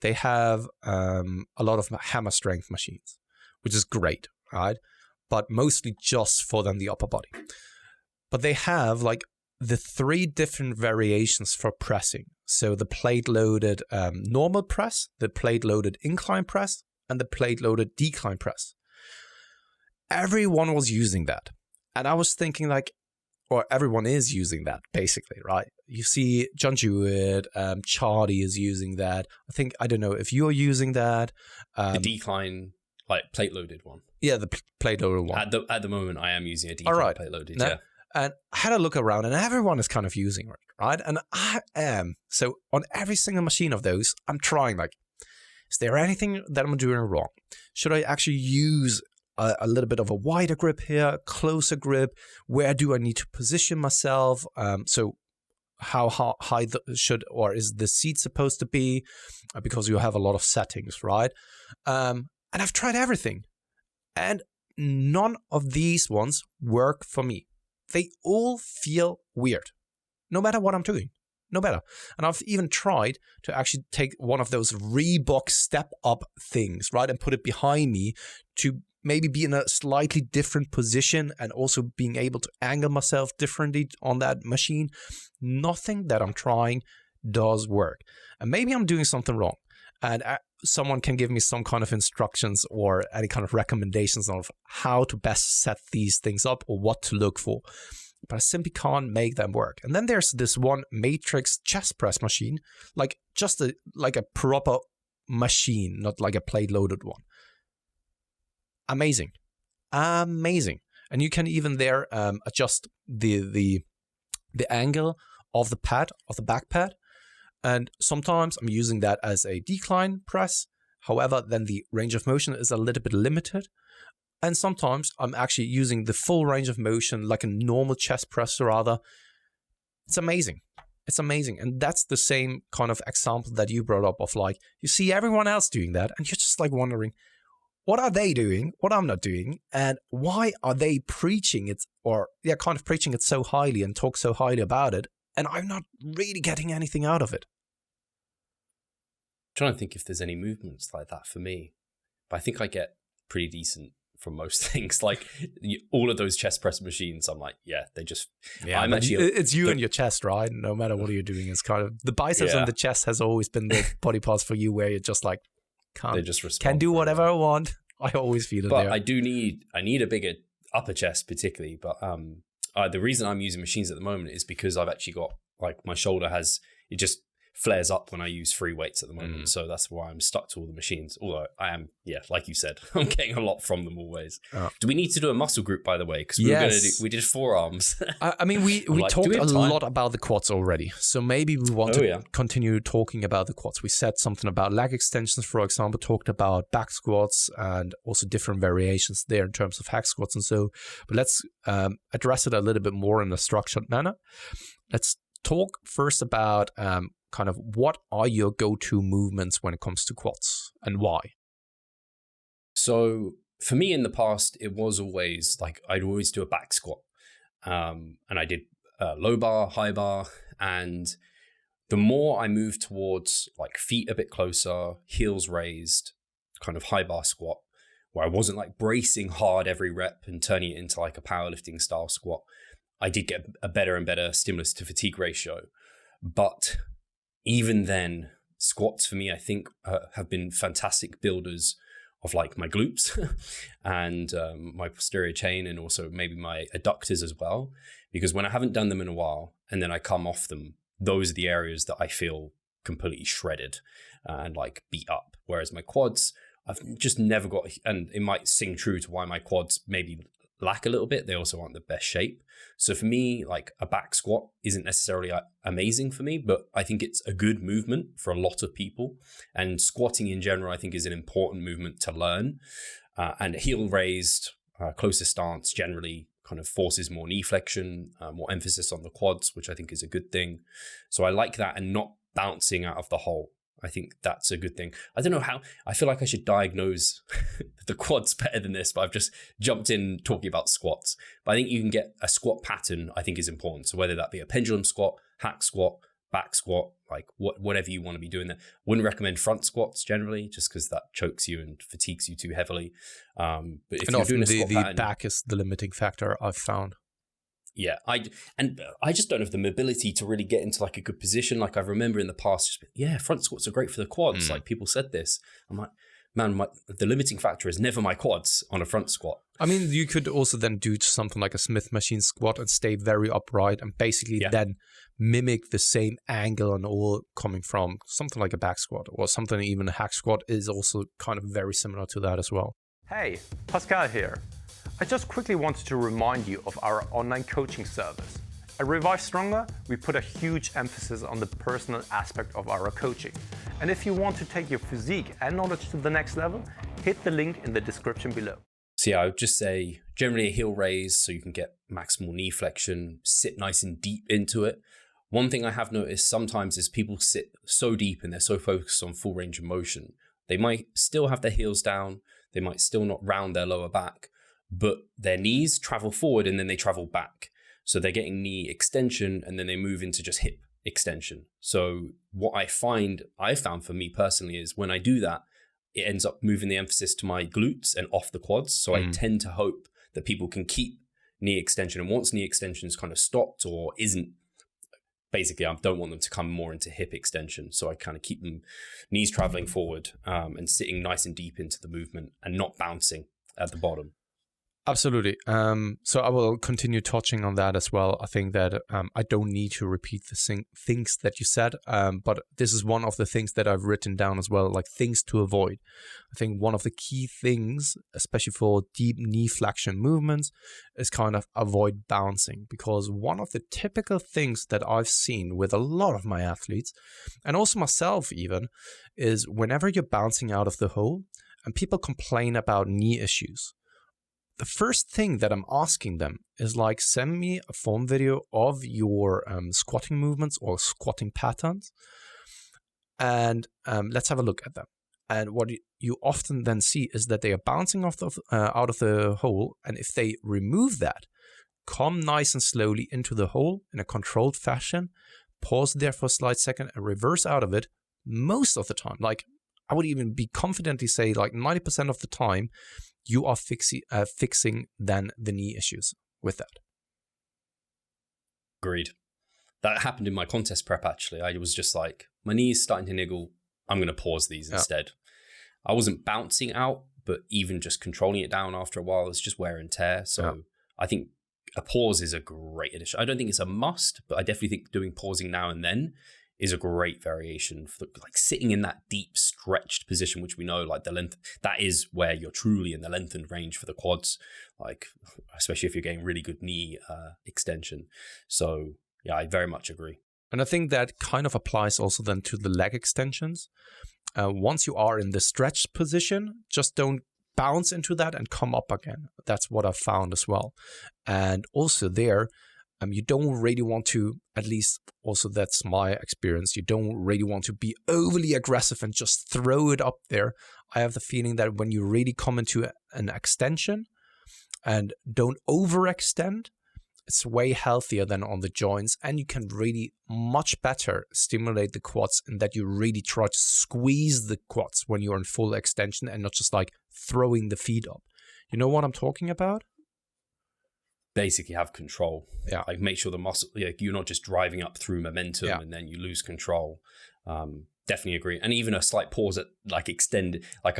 they have a lot of hammer strength machines, which is great, right? But mostly just for the upper body. But they have like the 3 different variations for pressing. So the plate-loaded normal press, the plate-loaded incline press, and the plate-loaded decline press. Everyone was using that. And I was thinking like, or everyone is using that, basically, right? You see John Jewett, Charlie is using that. I don't know if you're using that. The decline, like plate-loaded one. Yeah, the plate-loaded one. At the moment, I am using a decline plate-loaded, yeah. And I had a look around and everyone is kind of using it, right? And I am. So on every single machine of those, I'm trying like, is there anything that I'm doing wrong? Should I actually use a little bit of a wider grip here, closer grip? Where do I need to position myself? So how high is the seat supposed to be? Because you have a lot of settings, right? And I've tried everything. And none of these ones work for me. They all feel weird, no matter what I'm doing, no matter. And I've even tried to actually take one of those Reebok step up things, right, and put it behind me to maybe be in a slightly different position and also being able to angle myself differently on that machine. Nothing that I'm trying does work. And maybe I'm doing something wrong. And someone can give me some kind of instructions or any kind of recommendations of how to best set these things up or what to look for. But I simply can't make them work. And then there's this one matrix chest press machine, like just like a proper machine, not like a plate-loaded one. Amazing. And you can even there adjust the angle of the pad, of the back pad. And sometimes I'm using that as a decline press. However, then the range of motion is a little bit limited. And sometimes I'm actually using the full range of motion like a normal chest press rather. It's amazing. It's amazing. And that's the same kind of example that you brought up of like, you see everyone else doing that and you're just like wondering, what are they doing? What I'm not doing? And why are they preaching it or kind of preaching it so highly and talk so highly about it? And I'm not really getting anything out of it. I'm trying to think if there's any movements like that for me. But I think I get pretty decent from most things. Like all of those chest press machines, I'm like, yeah, they just... Yeah, I'm actually, it's you and your chest, right? No matter what you're doing, it's kind of... The biceps and the chest has always been the body parts for you where you're just like, can do whatever I want. I always feel it but there. I need a bigger upper chest particularly. But the reason I'm using machines at the moment is because I've actually got like my shoulder it just flares up when I use free weights at the moment. So that's why I'm stuck to all the machines. Although I am, like you said, I'm getting a lot from them always. Do we need to do a muscle group, by the way? Because we did forearms. I mean, we talked a lot about the quads already. So maybe we want to continue talking about the quads. We said something about leg extensions, for example, talked about back squats and also different variations there in terms of hack squats and so. But let's address it a little bit more in a structured manner. Let's talk first about kind of what are your go-to movements when it comes to quads and why? So for me in the past, it was always like I'd always do a back squat. And I did low bar, high bar. And the more I moved towards like feet a bit closer, heels raised, kind of high bar squat, where I wasn't like bracing hard every rep and turning it into like a powerlifting style squat, I did get a better and better stimulus to fatigue ratio. But even then, squats for me, I think have been fantastic builders of like my glutes and my posterior chain and also maybe my adductors as well. Because when I haven't done them in a while and then I come off them, those are the areas that I feel completely shredded and like beat up. Whereas my quads, I've just never got, and it might sing true to why my quads maybe lack a little bit. They also aren't the best shape. So for me, like a back squat isn't necessarily amazing for me, but I think it's a good movement for a lot of people. And squatting in general, I think is an important movement to learn. And heel raised, closer stance generally kind of forces more knee flexion, more emphasis on the quads, which I think is a good thing. So I like that and not bouncing out of the hole. I think that's a good thing. I don't know how, I feel like I should diagnose the quads better than this, but I've just jumped in talking about squats. But I think you can get a squat pattern, I think is important. So whether that be a pendulum squat, hack squat, back squat, like whatever you want to be doing there. Wouldn't recommend front squats generally, just because that chokes you and fatigues you too heavily. But if you're doing a squat pattern, back is the limiting factor I've found. Yeah, I just don't have the mobility to really get into like a good position. Like I remember in the past, front squats are great for the quads. Like people said this. I'm like, man, the limiting factor is never my quads on a front squat. I mean, you could also then do something like a Smith machine squat and stay very upright and basically then mimic the same angle and all coming from something like a back squat or something. Even a hack squat is also kind of very similar to that as well. Hey, Pascal here. I just quickly wanted to remind you of our online coaching service. At Revive Stronger, we put a huge emphasis on the personal aspect of our coaching. And if you want to take your physique and knowledge to the next level, hit the link in the description below. So yeah, I would just say generally a heel raise so you can get maximal knee flexion, sit nice and deep into it. One thing I have noticed sometimes is people sit so deep and they're so focused on full range of motion. They might still have their heels down, they might still not round their lower back, but their knees travel forward and then they travel back. So they're getting knee extension and then they move into just hip extension. So what I found for me personally is when I do that, it ends up moving the emphasis to my glutes and off the quads. So I tend to hope that people can keep knee extension. And once knee extension is kind of stopped or isn't, basically I don't want them to come more into hip extension. So I kind of keep them knees traveling forward and sitting nice and deep into the movement and not bouncing at the bottom. Absolutely. So I will continue touching on that as well. I think that I don't need to repeat the things that you said, but this is one of the things that I've written down as well, like things to avoid. I think one of the key things, especially for deep knee flexion movements, is kind of avoid bouncing, because one of the typical things that I've seen with a lot of my athletes, and also myself even, is whenever you're bouncing out of the hole and people complain about knee issues, the first thing that I'm asking them is like, send me a phone video of your squatting movements or squatting patterns, and let's have a look at them. And what you often then see is that they are bouncing off out of the hole, and if they remove that, come nice and slowly into the hole in a controlled fashion, pause there for a slight second, and reverse out of it, most of the time, like I would even be confidently say like 90% of the time, you are fixing then the knee issues with that. Agreed. That happened in my contest prep, actually. I was just like, my knee is starting to niggle. I'm going to pause these instead. I wasn't bouncing out, but even just controlling it down after a while, it's just wear and tear. So I think a pause is a great addition. I don't think it's a must, but I definitely think doing pausing now and then is a great variation for like sitting in that deep stretched position, which we know like the length, that is where you're truly in the lengthened range for the quads, like especially if you're getting really good knee extension. So yeah, I very much agree. And I think that kind of applies also then to the leg extensions. Once you are in the stretched position, just don't bounce into that and come up again. That's what I've found as well. And also there, you don't really want to, at least also that's my experience, you don't really want to be overly aggressive and just throw it up there. I have the feeling that when you really come into an extension and don't overextend, it's way healthier than on the joints, and you can really much better stimulate the quads in that you really try to squeeze the quads when you're in full extension and not just like throwing the feet up. You know what I'm talking about? Basically have control. Yeah. Like make sure the muscle, like you're not just driving up through momentum and then you lose control. Definitely agree. And even a slight pause at like extended, like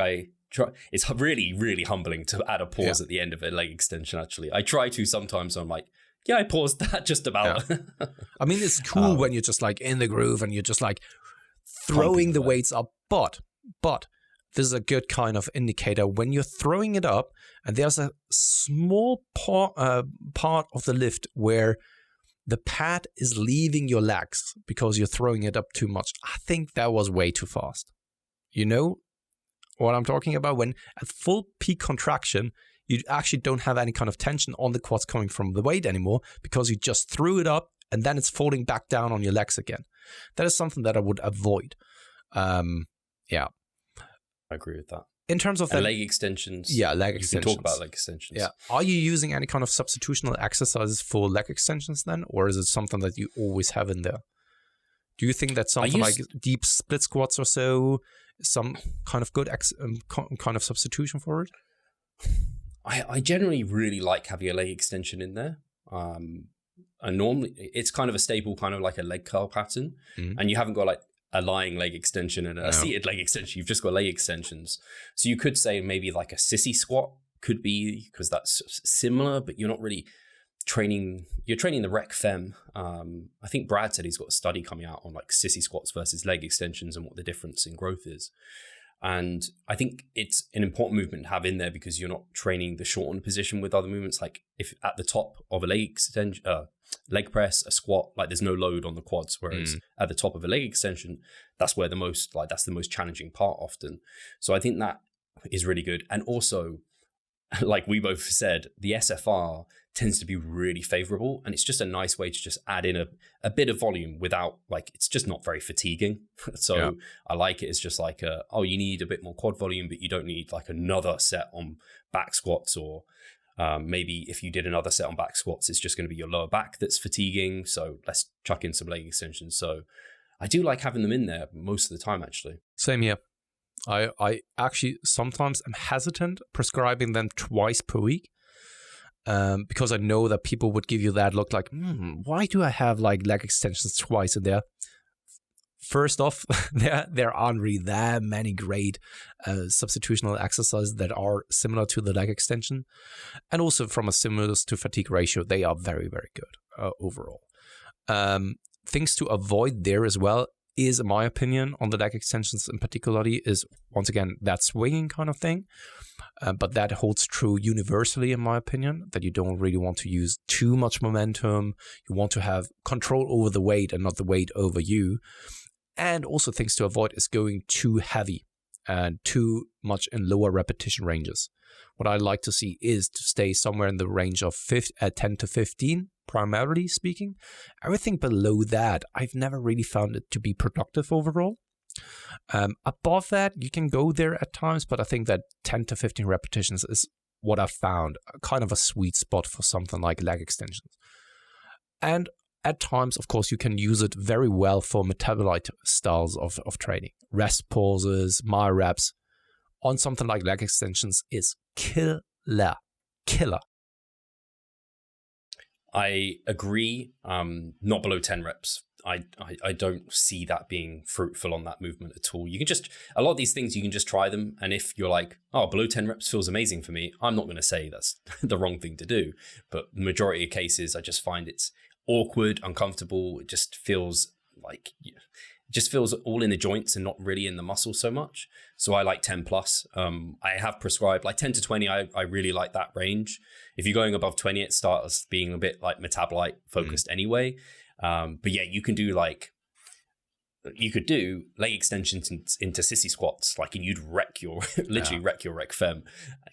it's really, really humbling to add a pause at the end of a leg extension. Actually, I try to sometimes. So I'm like, yeah, I paused that just about. Yeah. I mean, it's cool when you're just like in the groove and you're just like throwing the weights up. But this is a good kind of indicator when you're throwing it up and there's a small part of the lift where the pad is leaving your legs because you're throwing it up too much. I think that was way too fast. You know what I'm talking about? When at full peak contraction, you actually don't have any kind of tension on the quads coming from the weight anymore because you just threw it up and then it's falling back down on your legs again. That is something that I would avoid. Yeah. I agree with that. In terms of leg extensions. Yeah, leg extensions. You can talk about leg extensions. Yeah. Are you using any kind of substitutional exercises for leg extensions then? Or is it something that you always have in there? Do you think that something like deep split squats or so, some kind of good kind of substitution for it? I generally really like having a leg extension in there. And normally it's kind of a staple, kind of like a leg curl pattern. Mm-hmm. And you haven't got like a lying leg extension and a seated leg extension. You've just got leg extensions. So you could say maybe like a sissy squat could be, because that's similar, but you're not really training. You're training the rec fem. I think Brad said he's got a study coming out on like sissy squats versus leg extensions and what the difference in growth is. And I think it's an important movement to have in there because you're not training the shortened position with other movements. Like if at the top of a leg extension, leg press, a squat, like there's no load on the quads. Whereas at the top of a leg extension, that's where that's the most challenging part often. So I think that is really good. And also, like we both said, the SFR tends to be really favorable, and it's just a nice way to just add in a bit of volume without, like, it's just not very fatiguing. So I like it. It's just like, you need a bit more quad volume, but you don't need like another set on back squats, or maybe if you did another set on back squats, it's just going to be your lower back that's fatiguing. So let's chuck in some leg extensions. So I do like having them in there most of the time, actually. Same here. I actually sometimes am hesitant prescribing them twice per week. Because I know that people would give you that look like, why do I have like leg extensions twice in there? First off, there aren't really that many great substitutional exercises that are similar to the leg extension. And also from a stimulus to fatigue ratio, they are very, very good overall. Things to avoid there as well is, in my opinion, on the leg extensions in particularly, is once again that swinging kind of thing. But that holds true universally, in my opinion, that you don't really want to use too much momentum. You want to have control over the weight and not the weight over you. And also things to avoid is going too heavy and too much in lower repetition ranges. What I like to see is to stay somewhere in the range of 10 to 15, primarily speaking. Everything below that, I've never really found it to be productive overall. Above that, you can go there at times, but I think that 10 to 15 repetitions is what I've found kind of a sweet spot for something like leg extensions. And at times, of course, you can use it very well for metabolite styles of training. Rest pauses, my reps on something like leg extensions is killer. I agree. Not below 10 reps. I don't see that being fruitful on that movement at all. You can just, a lot of these things, you can just try them. And if you're like, oh, below 10 reps feels amazing for me, I'm not going to say that's the wrong thing to do. But the majority of cases, I just find it's awkward, uncomfortable. It just feels like, it just feels all in the joints and not really in the muscle so much. So I like 10 plus. I have prescribed like 10 to 20. I really like that range. If you're going above 20, it starts being a bit like metabolite focused anyway. But yeah, you could do leg extensions into sissy squats, like, and you'd wreck your, literally wreck your rec fem.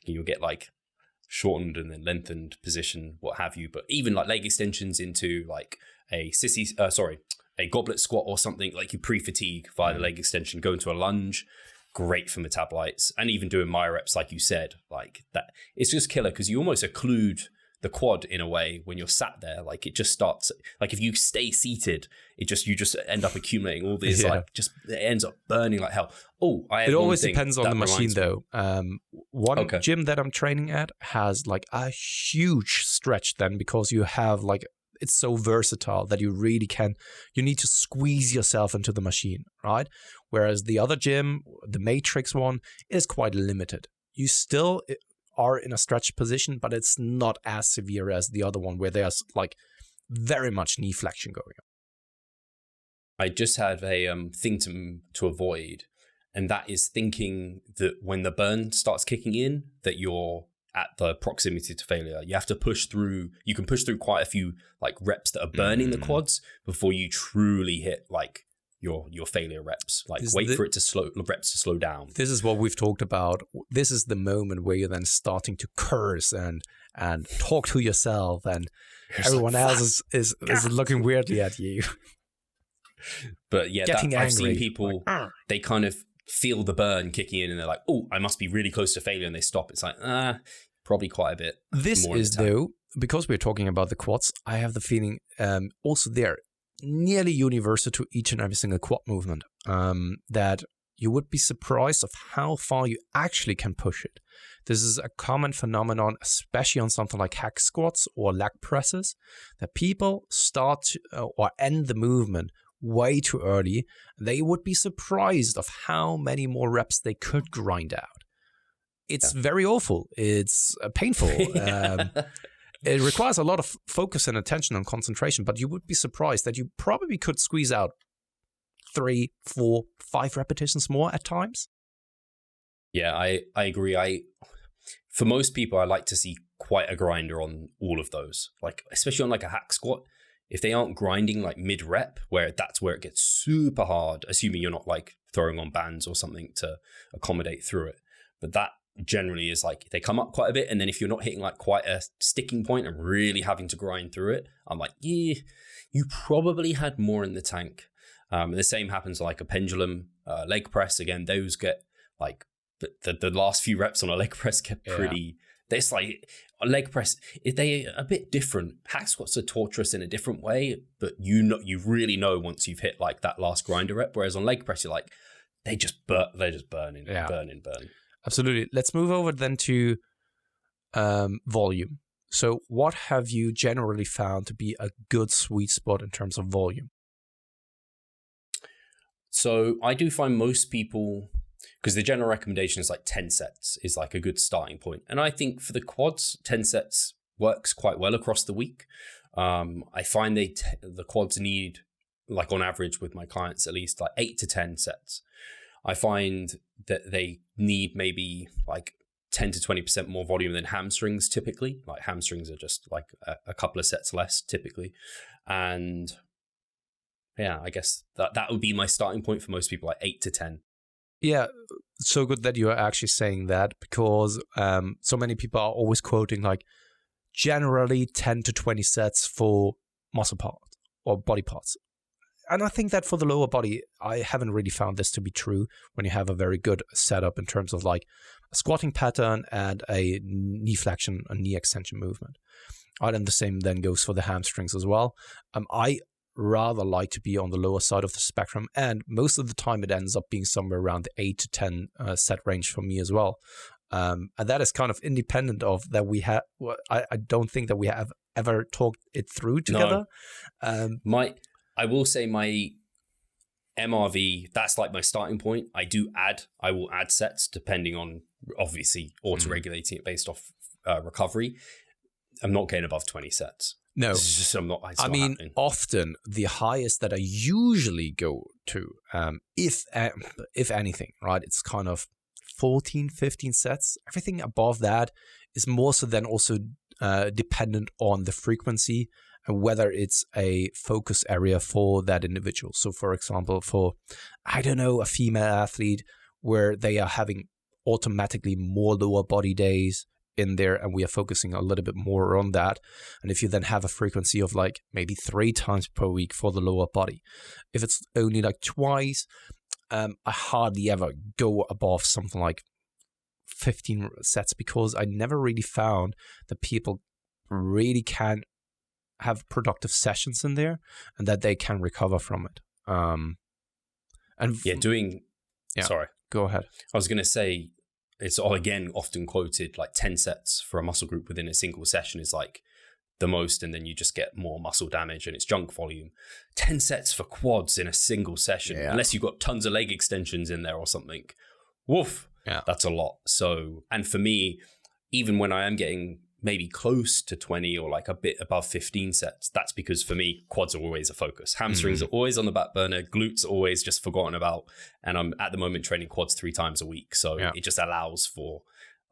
You'll get like shortened and then lengthened position, what have you. But even like leg extensions into like a goblet squat or something, like you pre-fatigue via the leg extension, go into a lunge, great for metabolites. And even doing myoreps, like you said, like that, it's just killer because you almost occlude the quad in a way when you're sat there. Like it just starts, like if you stay seated, you just end up accumulating all these like just, it ends up burning like hell. Oh, it always depends on the machine though. One gym that I'm training at has like a huge stretch then, because you have like, it's so versatile that you really you need to squeeze yourself into the machine, right? Whereas the other gym, the Matrix one, is quite limited. You still are in a stretch position, but it's not as severe as the other one where there's like very much knee flexion going on. I just have a thing to avoid, and that is thinking that when the burn starts kicking in, that you're at the proximity to failure. You have to push through. You can push through quite a few like reps that are burning the quads before you truly hit like your failure reps. Like wait for it to reps to slow down. This is what we've talked about. This is the moment where you're then starting to curse and talk to yourself, and everyone else is looking weirdly at you. But yeah, I've seen people, they kind of feel the burn kicking in and they're like, oh, I must be really close to failure, and they stop. It's like, probably quite a bit. This more is though, because we're talking about the quads, I have the feeling also they're nearly universal to each and every single quad movement, that you would be surprised of how far you actually can push it. This is a common phenomenon, especially on something like hack squats or leg presses, that people start or end the movement way too early. They would be surprised of how many more reps they could grind out. It's very awful. It's painful. It requires a lot of focus and attention and concentration, but you would be surprised that you probably could squeeze out 3, 4, 5 repetitions more at times. Yeah, I agree. For most people, I like to see quite a grinder on all of those, like especially on like a hack squat. If they aren't grinding like mid rep, that's where it gets super hard, assuming you're not like throwing on bands or something to accommodate through it. But that generally is like, they come up quite a bit. And then if you're not hitting like quite a sticking point and really having to grind through it, I'm like, yeah, you probably had more in the tank. And the same happens like a pendulum leg press. Again, those get like the last few reps on a leg press get pretty, it's like a leg press, they're a bit different. Hack squats are torturous in a different way, but you really know once you've hit like that last grinder rep. Whereas on leg press, you're like, they're just burning. Absolutely. Let's move over then to volume. So what have you generally found to be a good sweet spot in terms of volume? So I do find most people, because the general recommendation is like 10 sets is like a good starting point. And I think for the quads, 10 sets works quite well across the week. I find the quads need, like on average with my clients, at least like 8 to 10 sets. I find that they need maybe like 10 to 20% more volume than hamstrings typically. Like hamstrings are just like a couple of sets less typically. And yeah, I guess that would be my starting point for most people, like 8 to 10. Yeah, so good that you are actually saying that, because so many people are always quoting like generally 10 to 20 sets for muscle parts or body parts. And I think that for the lower body, I haven't really found this to be true when you have a very good setup in terms of like a squatting pattern and a knee flexion, a knee extension movement. And the same then goes for the hamstrings as well. I rather like to be on the lower side of the spectrum, and most of the time it ends up being somewhere around the 8 to 10 set range for me as well. And that is kind of independent of that we have. I don't think that we have ever talked it through together. No. I will say my MRV, that's like my starting point. I will add sets depending on, obviously, auto-regulating it based off recovery. I'm not getting above 20 sets. No, I mean, happening. Often the highest that I usually go to, if anything, right, it's kind of 14, 15 sets. Everything above that is more so then also dependent on the frequency and whether it's a focus area for that individual. So, for example, for, I don't know, a female athlete where they are having automatically more lower body days in there, and we are focusing a little bit more on that. And if you then have a frequency of like maybe 3 times per week for the lower body, if it's only like twice, I hardly ever go above something like 15 sets, because I never really found that people really can have productive sessions in there and that they can recover from it. Sorry, go ahead. I was going to say, it's all, again, often quoted, like 10 sets for a muscle group within a single session is like the most, and then you just get more muscle damage and it's junk volume. 10 sets for quads in a single session, unless you've got tons of leg extensions in there or something. Woof, that's a lot. So, and for me, even when I am getting maybe close to 20 or like a bit above 15 sets, that's because for me, quads are always a focus. Hamstrings are always on the back burner. Glutes are always just forgotten about. And I'm at the moment training quads 3 times a week. So it just allows for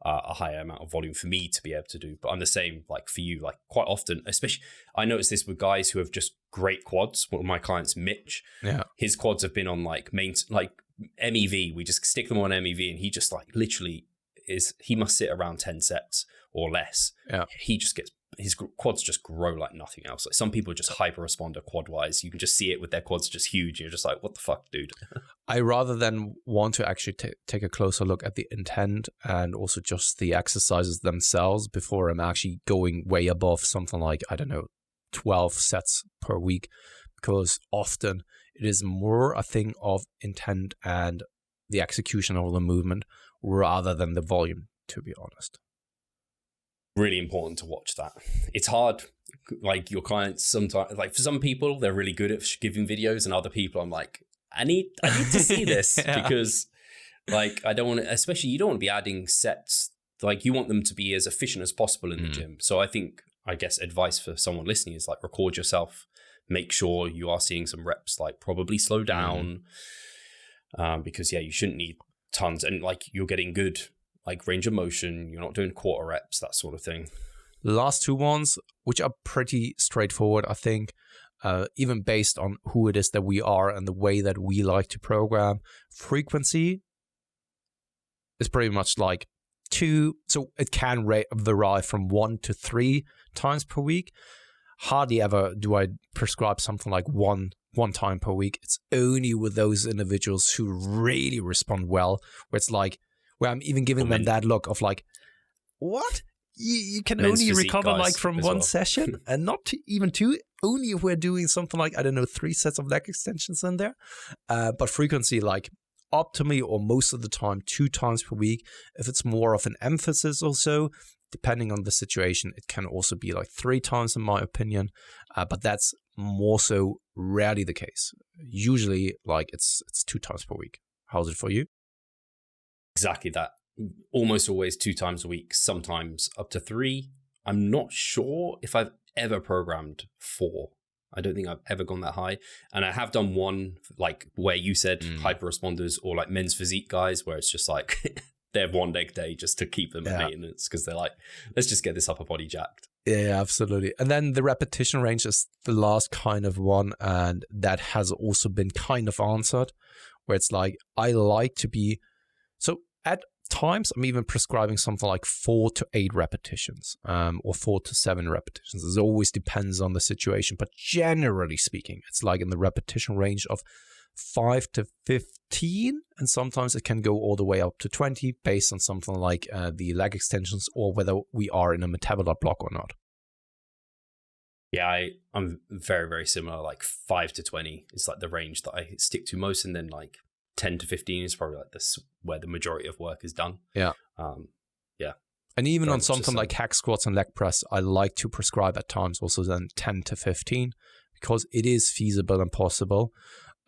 a higher amount of volume for me to be able to do. But I'm the same, like for you, like quite often, especially I notice this with guys who have just great quads. One of my clients, Mitch, his quads have been on like MEV. We just stick them on MEV and he just like literally he must sit around 10 sets or less. He just gets, his quads just grow like nothing else. Like some people are just hyper responder quad wise. You can just see it with their quads just huge. You're just like, what the fuck, dude? I rather than want to actually take a closer look at the intent and also just the exercises themselves before I'm actually going way above something like, I don't know, 12 sets per week, because often it is more a thing of intent and the execution of the movement rather than the volume, to be honest. Really important to watch that. It's hard, like your clients sometimes, like for some people they're really good at giving videos, and other people I'm like, I need to see this because like I don't want to, especially you don't want to be adding sets, like you want them to be as efficient as possible in the gym. So I guess advice for someone listening is like record yourself, make sure you are seeing some reps, like probably slow down because you shouldn't need tons, and like you're getting good like range of motion, you're not doing quarter reps, that sort of thing. The last 2 ones, which are pretty straightforward, I think, even based on who it is that we are and the way that we like to program. Frequency is pretty much like 2, so it can vary from 1 to 3 times per week. Hardly ever do I prescribe something like one time per week. It's only with those individuals who really respond well, where it's like, where I'm even giving them that look of like, what? You can only recover like from one session and not even 2, only if we're doing something like, I don't know, 3 sets of leg extensions in there. But frequency, like optimally or most of the time, 2 times per week. If it's more of an emphasis also, depending on the situation, it can also be like 3 times in my opinion. But that's more so rarely the case. Usually like it's 2 times per week. How's it for you? Exactly that. Almost always 2 times a week, sometimes up to 3. I'm not sure if I've ever programmed 4. I don't think I've ever gone that high. And I have done one, like where you said hyper responders or like men's physique guys, where it's just like they have 1 leg day just to keep them at maintenance because they're like, let's just get this upper body jacked. Yeah, absolutely. And then the repetition range is the last kind of one. And that has also been kind of answered, where it's like, I like to be, so at times I'm even prescribing something like 4 to 8 repetitions or 4 to 7 repetitions. It always depends on the situation, but generally speaking, it's like in the repetition range of 5 to 15, and sometimes it can go all the way up to 20 based on something like the leg extensions or whether we are in a metabolite block or not. Yeah, I'm very, very similar. Like 5 to 20 is like the range that I stick to most, and then like 10 to 15 is probably like this where the majority of work is done. Yeah. And even on something like hack squats and leg press, I like to prescribe at times also then 10 to 15, because it is feasible and possible.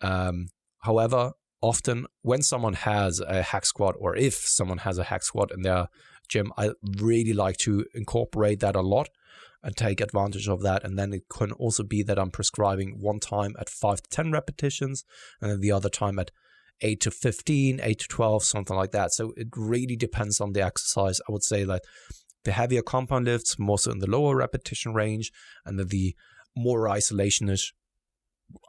However, often when someone has a hack squat, or if someone has a hack squat in their gym, I really like to incorporate that a lot and take advantage of that. And then it can also be that I'm prescribing one time at 5 to 10 repetitions, and then the other time at 8 to 15, 8 to 12, something like that. So it really depends on the exercise. I would say that the heavier compound lifts, more so in the lower repetition range, and then the more isolationist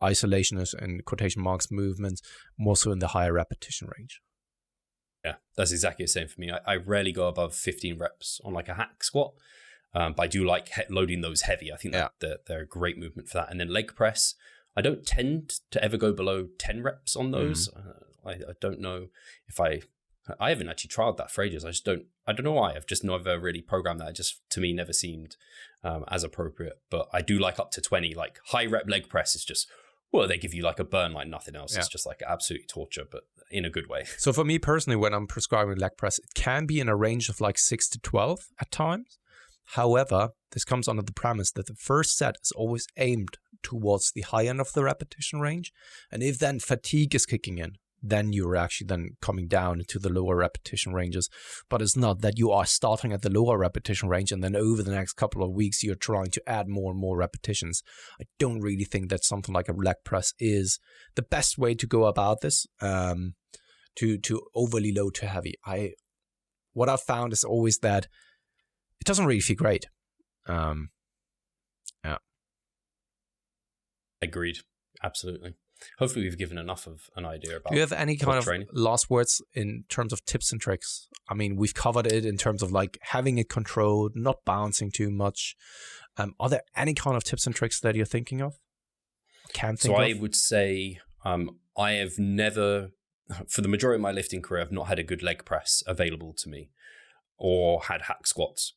and quotation marks movements, more so in the higher repetition range. Yeah, that's exactly the same for me. I rarely go above 15 reps on like a hack squat, but I do like loading those heavy. I think that they're a great movement for that. And then leg press, I don't tend to ever go below 10 reps on those. I don't know if I haven't actually tried that for ages. I don't know why. I've just never really programmed that. It just, to me, never seemed as appropriate. But I do like up to 20. Like high rep leg press is just, well, they give you like a burn like nothing else. Yeah. It's just like absolute torture, but in a good way. So for me personally, when I'm prescribing leg press, it can be in a range of like 6 to 12 at times. However, this comes under the premise that the first set is always aimed towards the high end of the repetition range. And if then fatigue is kicking in, then you're actually then coming down into the lower repetition ranges. But it's not that you are starting at the lower repetition range and then over the next couple of weeks, you're trying to add more and more repetitions. I don't really think that something like a leg press is the best way to go about this, to overly low to heavy. What I've found is always that it doesn't really feel great. Yeah. Agreed. Absolutely. Hopefully we've given enough of an idea about. Do you have any kind of training? Last words in terms of tips and tricks? I mean, we've covered it in terms of like having it controlled, not bouncing too much. Are there any kind of tips and tricks that you're thinking of? I would say I have never, for the majority of my lifting career, I've not had a good leg press available to me or had hack squats.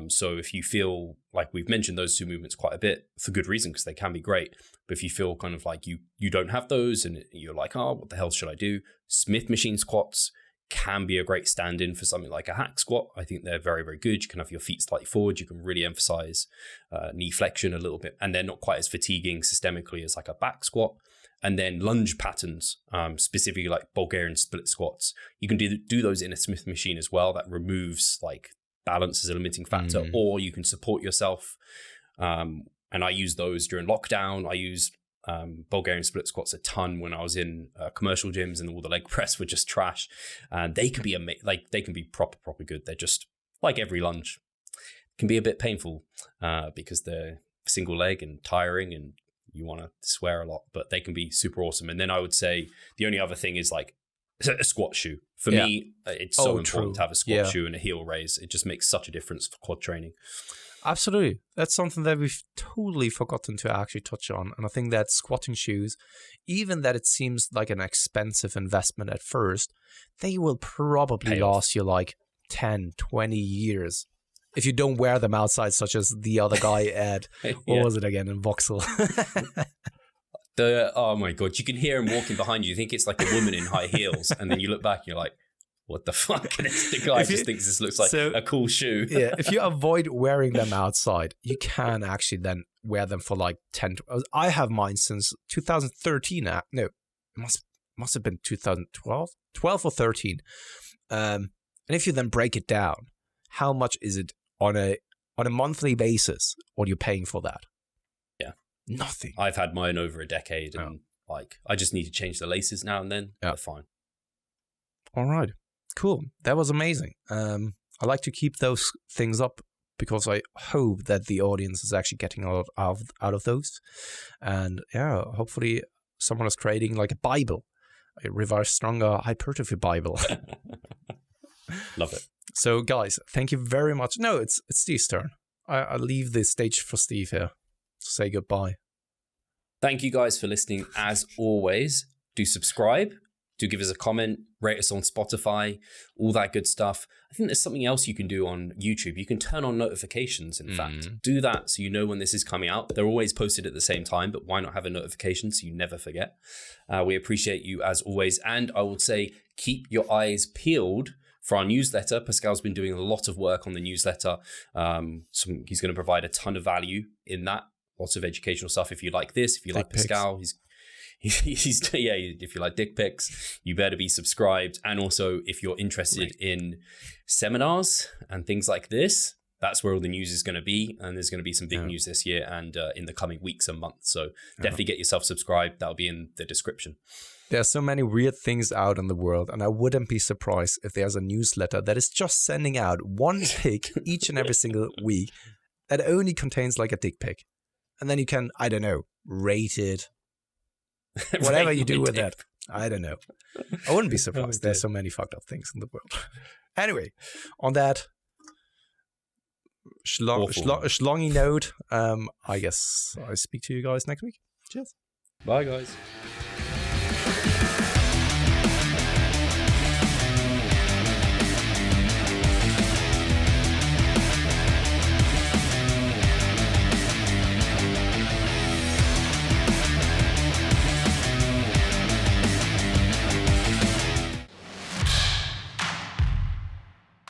So if you feel like we've mentioned those two movements quite a bit for good reason, because they can be great. But if you feel kind of like you don't have those and you're like, oh, what the hell should I do? Smith machine squats can be a great stand-in for something like a hack squat. I think they're very, very good. You can have your feet slightly forward. You can really emphasize knee flexion a little bit, and they're not quite as fatiguing systemically as like a back squat. And then lunge patterns, specifically like Bulgarian split squats. You can do those in a Smith machine as well. That removes like balance as a limiting factor, or you can support yourself. And I use those during lockdown. I used Bulgarian split squats a ton when I was in commercial gyms, and all the leg press were just trash. And they can be they can be proper good. They're just like every lunge. It can be a bit painful because they're single leg and tiring, and you want to swear a lot, but they can be super awesome. And then I would say the only other thing is like a squat shoe. For me, it's so important to have a squat shoe and a heel raise. It just makes such a difference for quad training. Absolutely. That's something that we've totally forgotten to actually touch on. And I think that squatting shoes, even that it seems like an expensive investment at first, they will probably last you like 10, 20 years. If you don't wear them outside, such as the other guy at, what was it again, in Vauxhall? Oh my God, you can hear him walking behind you. You think it's like a woman in high heels. And then you look back and you're like, what the fuck? And the guy just thinks this looks like a cool shoe. Yeah, if you avoid wearing them outside, you can actually then wear them for like 10. I have mine since 2013. No, it must have been 2012, 12 or 13. And if you then break it down, how much is it on a monthly basis? What are you paying for that? Yeah, nothing. I've had mine over a decade, and like I just need to change the laces now and then. They're fine. All right. Cool. That was amazing. I like to keep those things up because I hope that the audience is actually getting a lot out of those. And yeah, hopefully someone is creating like a Bible, a Revive Stronger Hypertrophy Bible. Love it. So guys, thank you very much. No, it's Steve's turn. I leave the stage for Steve here to say goodbye. Thank you guys for listening. As always, do subscribe. Do give us a comment, rate us on Spotify, all that good stuff. I think there's something else you can do on YouTube. You can turn on notifications, in fact. Do that so you know when this is coming out. They're always posted at the same time, but why not have a notification so you never forget? We appreciate you as always. And I would say keep your eyes peeled for our newsletter. Pascal's been doing a lot of work on the newsletter. He's going to provide a ton of value in that. lots of educational stuff. If you like this, if you like Pascal, he's yeah, if you like dick pics, you better be subscribed. And also, if you're interested in seminars and things like this, that's where all the news is going to be. And there's going to be some big news this year and in the coming weeks and months. So definitely get yourself subscribed. That'll be in the description. There are so many weird things out in the world, and I wouldn't be surprised if there's a newsletter that is just sending out one pic each and every single week that only contains like a dick pic. And then you can, I don't know, rate it. Whatever you do with that, I don't know. I wouldn't be surprised. There's so many fucked up things in the world. Anyway, on that schlongy note, I guess I speak to you guys next week. Cheers. Bye, guys.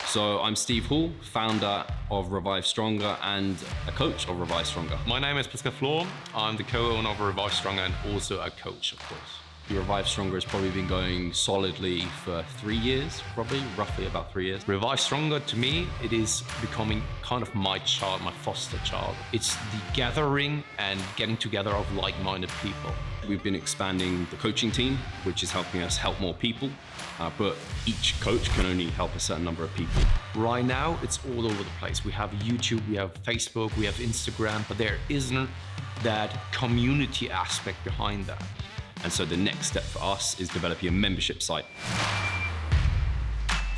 So I'm Steve Hall, founder of Revive Stronger and a coach of Revive Stronger. My name is Pascal Steve. I'm the co-owner of Revive Stronger and also a coach, of course. Revive Stronger has probably been going solidly for 3 years, roughly about 3 years. Revive Stronger, to me, it is becoming kind of my child, my foster child. It's the gathering and getting together of like-minded people. We've been expanding the coaching team, which is helping us help more people, but each coach can only help a certain number of people. Right now, it's all over the place. We have YouTube, we have Facebook, we have Instagram, but there isn't that community aspect behind that. And so the next step for us is developing a membership site.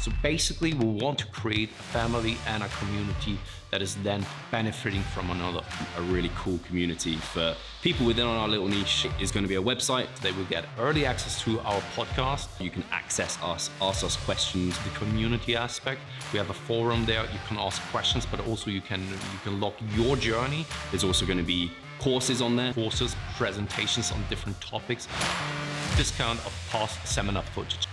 So basically, we want to create a family and a community that is then benefiting from another. A really cool community for people within our little niche is going to be a website. They will get early access to our podcast. You can access us, ask us questions. The community aspect, we have a forum there. You can ask questions, but also you can log your journey. There's also going to be courses on there. Courses, presentations on different topics. Discount of past seminar footage.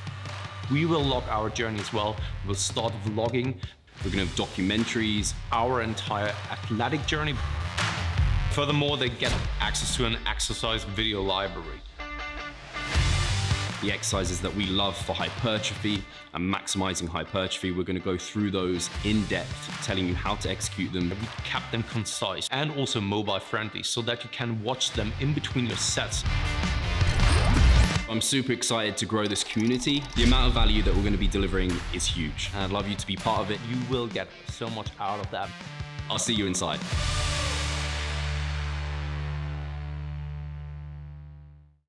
We will log our journey as well. We'll start vlogging. We're going to have documentaries. Our entire athletic journey. Furthermore, they get access to an exercise video library. The exercises that we love for hypertrophy and maximizing hypertrophy, we're going to go through those in depth, telling you how to execute them. We kept them concise and also mobile friendly so that you can watch them in between your sets. I'm super excited to grow this community. The amount of value that we're going to be delivering is huge. And I'd love you to be part of it. You will get so much out of that. I'll see you inside.